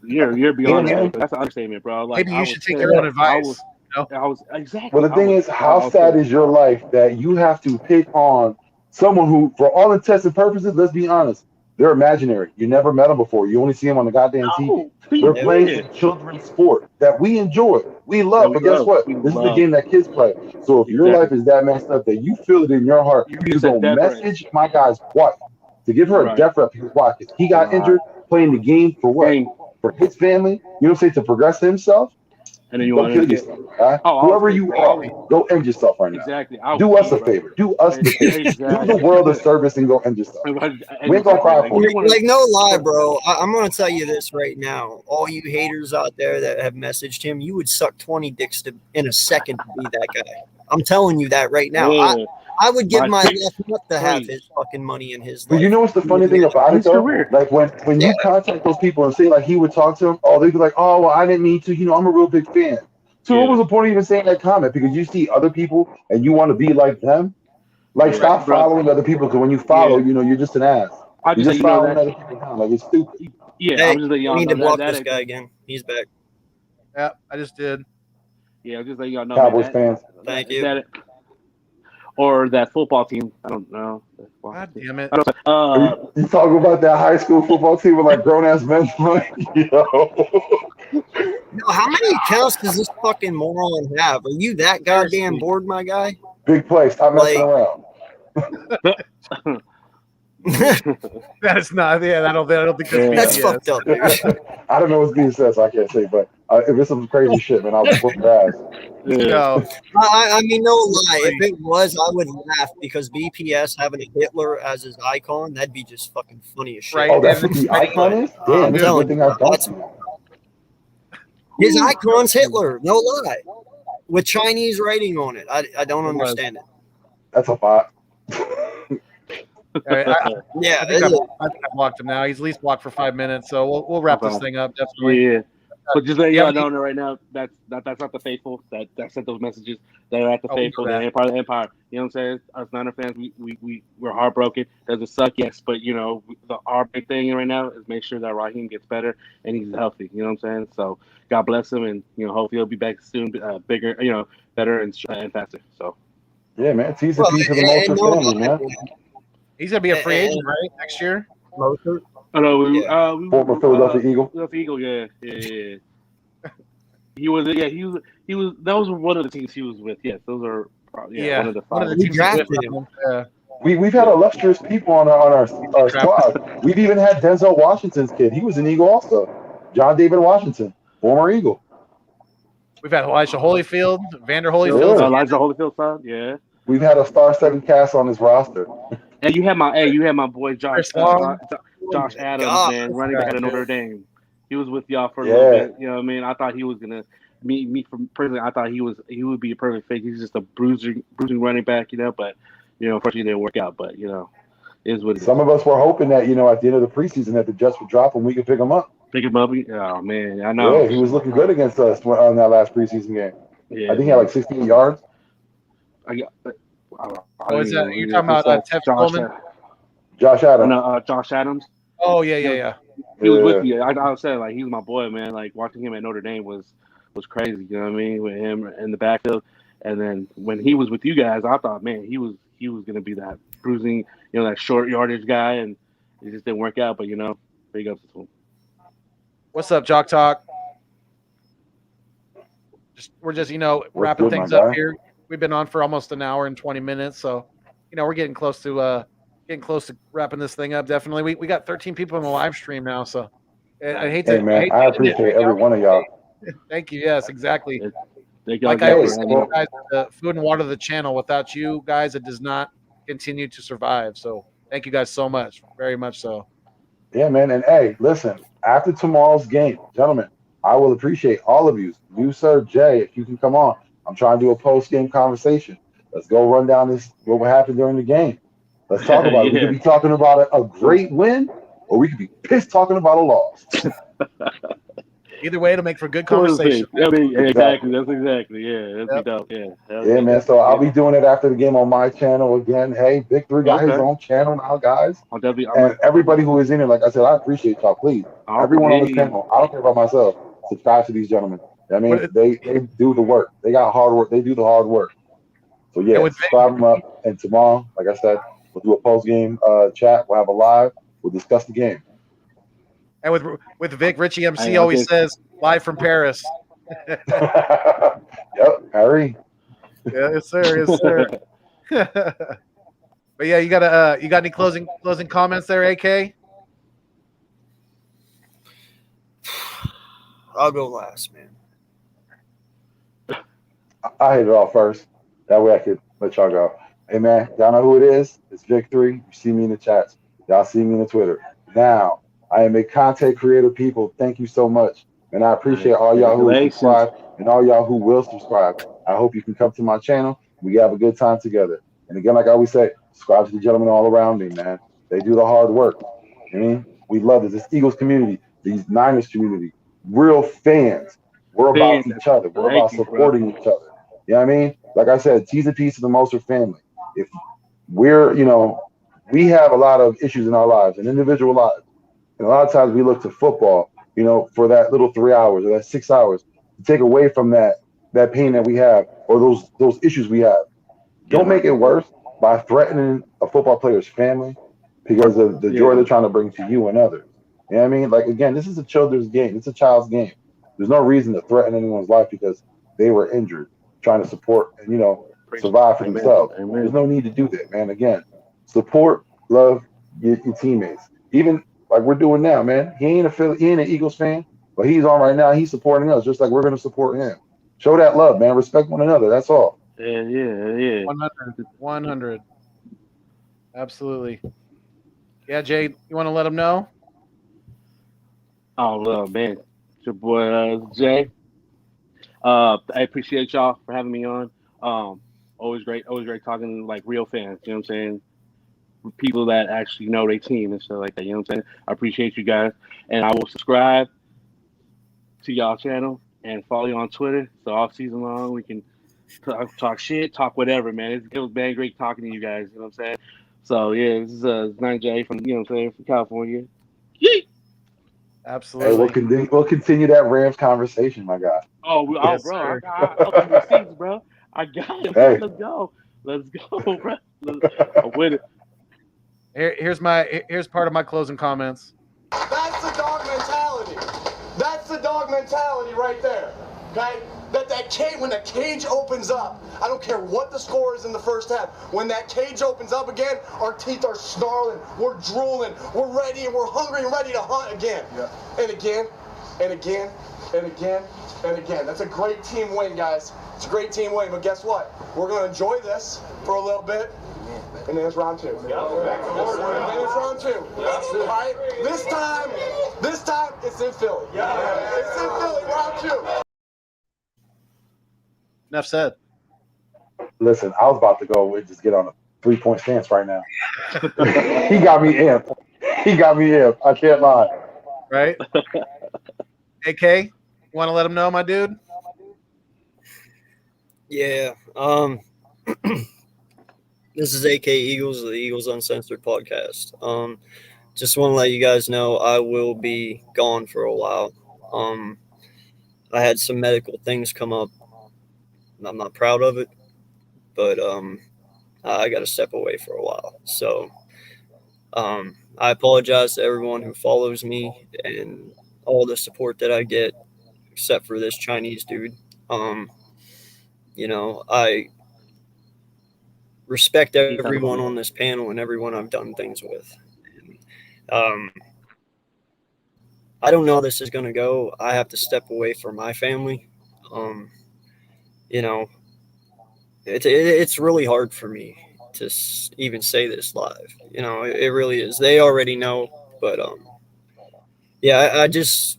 You're beyond that. That's an understatement, bro. Like, maybe you should take your own advice. I was exactly. Well, the thing is, how sad is your life that you have to pick on someone who, for all intents and purposes, let's be honest, they're imaginary. You never met them before. You only see them on the goddamn TV. They're playing a children's sport that we enjoy, we love. But guess what? This is the game that kids play. So if your life is that messed up that you feel it in your heart, you go message my guy's wife to give her a death rep. Why? Because he got injured playing the game for what? For his family. You know what I'm saying? To progress himself. And then you Go want kill to get yourself. Right? oh, Whoever you are, go end yourself right now. exactly. Do us a favor. Do us the favor. Do the world a service and go end yourself. We ain't gonna cry for you. Like, no lie, bro. I'm going to tell you this right now. All you haters out there that have messaged him, you would suck 20 dicks in a second to be that guy. I'm telling you that right now. Yeah. I would give my left nut to have his fucking money in his life. But you know what's the funny thing about it, though? Career. Like, when you contact those people and say, like, he would talk to them, oh, they'd be like, oh, well, I didn't mean to. You know, I'm a real big fan. So what was the point of even saying that comment? Because you see other people and you want to be like them. Like, stop following other people, because when you follow, you know, you're just an ass. You're just following other people down. Like, it's stupid. Yeah, hey, I'm just letting y'all need know to block that this guy again. He's back. Yeah, I just did. Yeah, I'm just letting y'all know. Cowboys fans. Thank you. Or that football team. I don't know. God damn it. You talk about that high school football team with like grown ass men. How many accounts does this fucking moron have? Are you that goddamn bored, my guy? Big play. Stop messing around. That's not. Yeah, I don't think that's fucked up. I don't know what's being said, so I can't say. But if it's some crazy shit, man, I'll just whoop your ass. No. I mean, no lie. If it was, I would laugh because BPS having a Hitler as his icon, that'd be just fucking funny as shit. Right. Oh, that's what the icon is? Damn, that's a good thing I don't see. His icon's Hitler, no lie, with Chinese writing on it. I don't understand it. That's a bot. Right, I think I blocked him now. He's at least blocked for 5 minutes, so we'll wrap this thing up. Definitely. Yeah. But just let y'all know right now that's not the faithful that sent those messages. They're at the faithful. They're part of the empire. You know what I'm saying? Us Niner fans, we're heartbroken. Does it suck? Yes, but you know our big thing right now is make sure that Raheem gets better and he's healthy. You know what I'm saying? So God bless him, and you know hopefully he'll be back soon, bigger, you know, better and faster. So yeah, man, it's easy for the Moser family, man. He's gonna be a free agent, right, next year? Moser. Oh no, former Philadelphia Eagle. Philadelphia Eagle, yeah. He was. That was one of the teams he was with. Yes, those are. One of the five. One of the teams drafted him. We've had illustrious people on our squad. We've even had Denzel Washington's kid. He was an Eagle also. John David Washington, former Eagle. We've had Elijah Holyfield, Vander Holyfield. Yeah. Elijah Holyfield, son. Yeah. We've had a star-studded cast on his roster. And you had my boy Josh Adams, man, running back at Notre Dame. He was with y'all for a little bit. You know what I mean? I thought he was gonna me from personally. I thought he would be a perfect fit. He's just a bruising running back, you know. But you know, unfortunately, it didn't work out. But you know, it is what it is. Some of us were hoping that at the end of the preseason that the Jets would drop him, we could pick him up. Oh man, I know. Yeah, he was looking good against us on that last preseason game. Yeah, I think he had like 16 yards. You're talking about Tef Coleman? Josh Adams. No, Josh Adams. Oh yeah. He was with me. I was saying, like, he was my boy, man. Like, watching him at Notre Dame was crazy. You know what I mean? With him in the backfield, and then when he was with you guys, I thought, man, he was gonna be that bruising, you know, that short yardage guy, and it just didn't work out. But you know, big ups to him. What's up, Jock Talk? We're just wrapping things up here. We've been on for almost an hour and 20 minutes, so we're getting close to wrapping this thing up. Definitely, we got 13 people on the live stream now, so I hate to. Hey man, I appreciate every one of y'all. Thank you. Yes, exactly. Like I always say, you guys, the food and water of the channel. Without you guys, it does not continue to survive. So thank you guys so much, very much so. Yeah, man, and hey, listen. After tomorrow's game, gentlemen, I will appreciate all of you. You, sir, Jay, if you can come on. I'm trying to do a post-game conversation. Let's go run down what happened during the game. Let's talk about it. We could be talking about a great win, or we could be pissed talking about a loss. Either way, it'll make for good conversation. Exactly. That's exactly. Yeah, that'd be dope. Yeah, man. So I'll be doing it after the game on my channel again. Hey, Big 3 got his own channel now, guys. And everybody who is in it, like I said, I appreciate y'all. Please, everyone on this channel. I don't care about myself. Subscribe to these gentlemen. I mean, they do the work. They got hard work. They do the hard work. So yeah, subscribe them up. And tomorrow, like I said, we'll do a post-game chat. We'll have a live. We'll discuss the game. And with Vic, Richie MC always says live from Paris. Yep, Harry. Yeah, yes sir, yes sir. But yeah, you got any closing comments there, AK? I'll go last, man. I hit it off first. That way I could let y'all go. Hey man, y'all know who it is? It's Victory. You see me in the chats. Y'all see me on the Twitter. Now, I am a content creator, people. Thank you so much. And I appreciate all y'all who Congratulations. subscribe and all y'all who will subscribe. I hope you can come to my channel. We have a good time together. And again, like I always say, subscribe to the gentlemen all around me, man. They do the hard work. I mean, we love this. This Eagles community, these Niners community, real fans. We're about Fans, each other. We're thank about you, bro. supporting each other. You know what I mean? Like I said, T's and P's to the Moser family. If we're, we have a lot of issues in our lives and individual lives. And a lot of times we look to football, for that little 3 hours or that 6 hours to take away from that pain that we have or those issues we have. Yeah, Don't make it worse by threatening a football player's family because of the joy yeah, they're trying to bring to you and others. You know what I mean? Like again, this is a children's game. It's a child's game. There's no reason to threaten anyone's life because they were injured, trying to support and appreciate survive for it. Amen. themselves. There's Amen. no need to do that, man. Again, support, love your teammates. Even like we're doing now, man. He ain't an Eagles fan, but he's on right now. He's supporting us just like we're going to support him. Show that love, man. Respect one another. That's all. Yeah, yeah, yeah. 100. 100. Absolutely. Yeah, Jay, you want to let them know? Oh, well, man. It's your boy, Jay. I appreciate y'all for having me on. Um, always great talking to, like, real fans. You know what I'm saying? People that actually know their team and stuff like that. You know what I'm saying? I appreciate you guys, and I will subscribe to y'all channel and follow you on Twitter. So all season long we can talk shit, talk whatever, man. It was been great talking to you guys. You know what I'm saying? So yeah, this is 9J from what I'm saying from California. Yeet! Hey, we'll Absolutely. continue. We'll continue that Rams conversation, my guy. Oh, Yes, bro, sir. I got some receipts, bro. I got it, bro. Hey, Let's go, bro. I'm with it. Here's part of my closing comments. That's the dog mentality. That's the dog mentality right there. Okay? When the cage opens up, I don't care what the score is in the first half. When that cage opens up again, our teeth are snarling, we're drooling, we're ready and we're hungry and ready to hunt again. Yeah. And again, and again, and again, and again. That's a great team win, guys. It's a great team win, but guess what? We're gonna enjoy this for a little bit. And then it's round two. And then it's round two. All right? This time it's in Philly. It's in Philly, round two. Enough said. listen, I was about to go and just get on a 3-point stance right now. He got me amped. He got me amped. I can't lie. Right? AK, you want to let them know, my dude? Yeah. This is AK Eagles, the Eagles Uncensored podcast. Just want to let you guys know I will be gone for a while. I had some medical things come up. I'm not proud of it, but I got to step away for a while. So I apologize to everyone who follows me and all the support that I get, except for this Chinese dude. I respect everyone on this panel and everyone I've done things with. And, I don't know how this is going to go. I have to step away from my family. You know, it's really hard for me to even say this live. It really is. They already know, but yeah, I just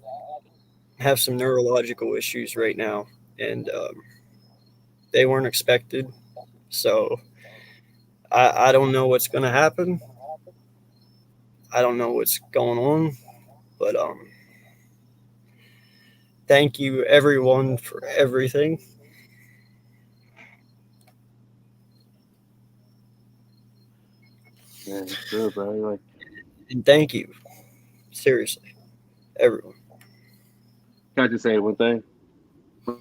have some neurological issues right now, and they weren't expected. So I don't know what's going to happen. I don't know what's going on, but thank you everyone for everything. Yeah, it's good, bro. Like, And thank you, seriously, everyone. can I just say one thing,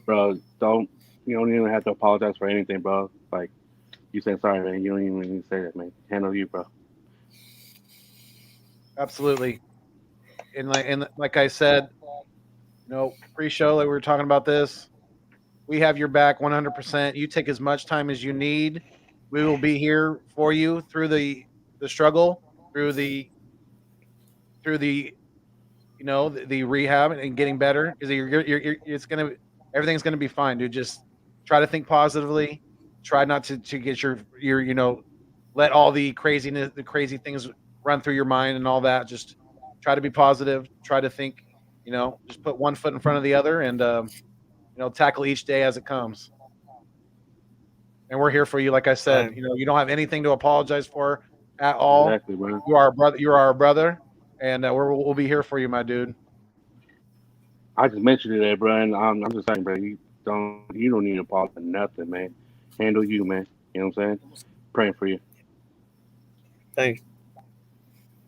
bro? You don't even have to apologize for anything, bro. Like, you said sorry, man. You don't even need to say that, man. Handle you, bro. Absolutely. And like I said, pre-show, like we were talking about this, we have your back 100%. You take as much time as you need. We will be here for you through the struggle, through the the rehab and getting better, because everything's gonna be fine, dude. Just try to think positively. Try not to get your let all the crazy things run through your mind and all that. Just try to be positive. Try to think, just put one foot in front of the other and tackle each day as it comes. And we're here for you. Like I said, you don't have anything to apologize for at all. Exactly, bro. You are our brother. You're our brother, and we'll be here for you, my dude. I just mentioned it, bro, and I'm just saying, bro, you don't need to apologize for nothing, man. Handle you, man. You know what I'm saying? Praying for you. Thanks.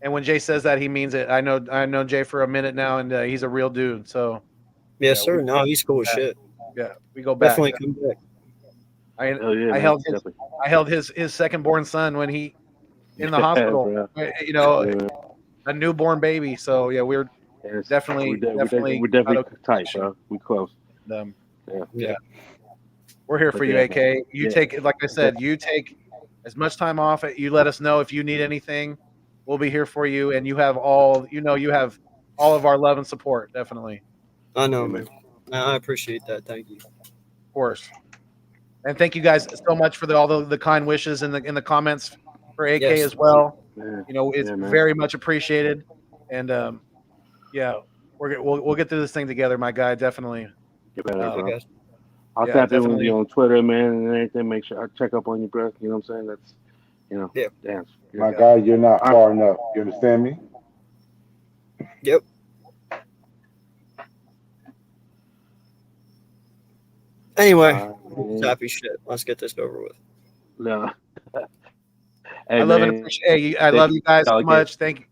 And when Jay says that, he means it. I know Jay for a minute now, and he's a real dude. So yes, sir. No, he's cool as shit. Yeah, we go back. Definitely come back. I held his second born son when he in the hospital. A newborn baby. So yeah, we're definitely tight, bro. We close. Yeah. We're here for you, AK. You take, like I said, you take as much time off. You let us know if you need anything. We'll be here for you, and you have all of our love and support. Definitely. I know, man. I appreciate that. Thank you. Of course. And thank you guys so much for all the kind wishes in the comments for AK as well. It's very much appreciated. And we'll get through this thing together, my guy. Definitely. Get better, bro. I'll tap in with you on Twitter, man, and anything. Make sure I check up on you, bro. You know what I'm saying? That's, damn. My guy, you're not far enough. You understand me? Yep. Anyway, happy shit. Let's get this over with. No. Hey, I love and appreciate. I love you guys so much. Thank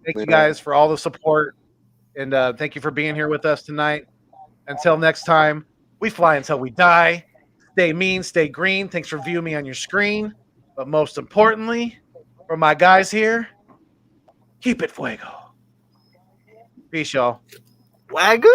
you guys for all the support, and thank you for being here with us tonight. Until next time, we fly until we die. Stay mean, stay green. Thanks for viewing me on your screen, but most importantly, for my guys here, keep it fuego. Peace, y'all. Wagyu!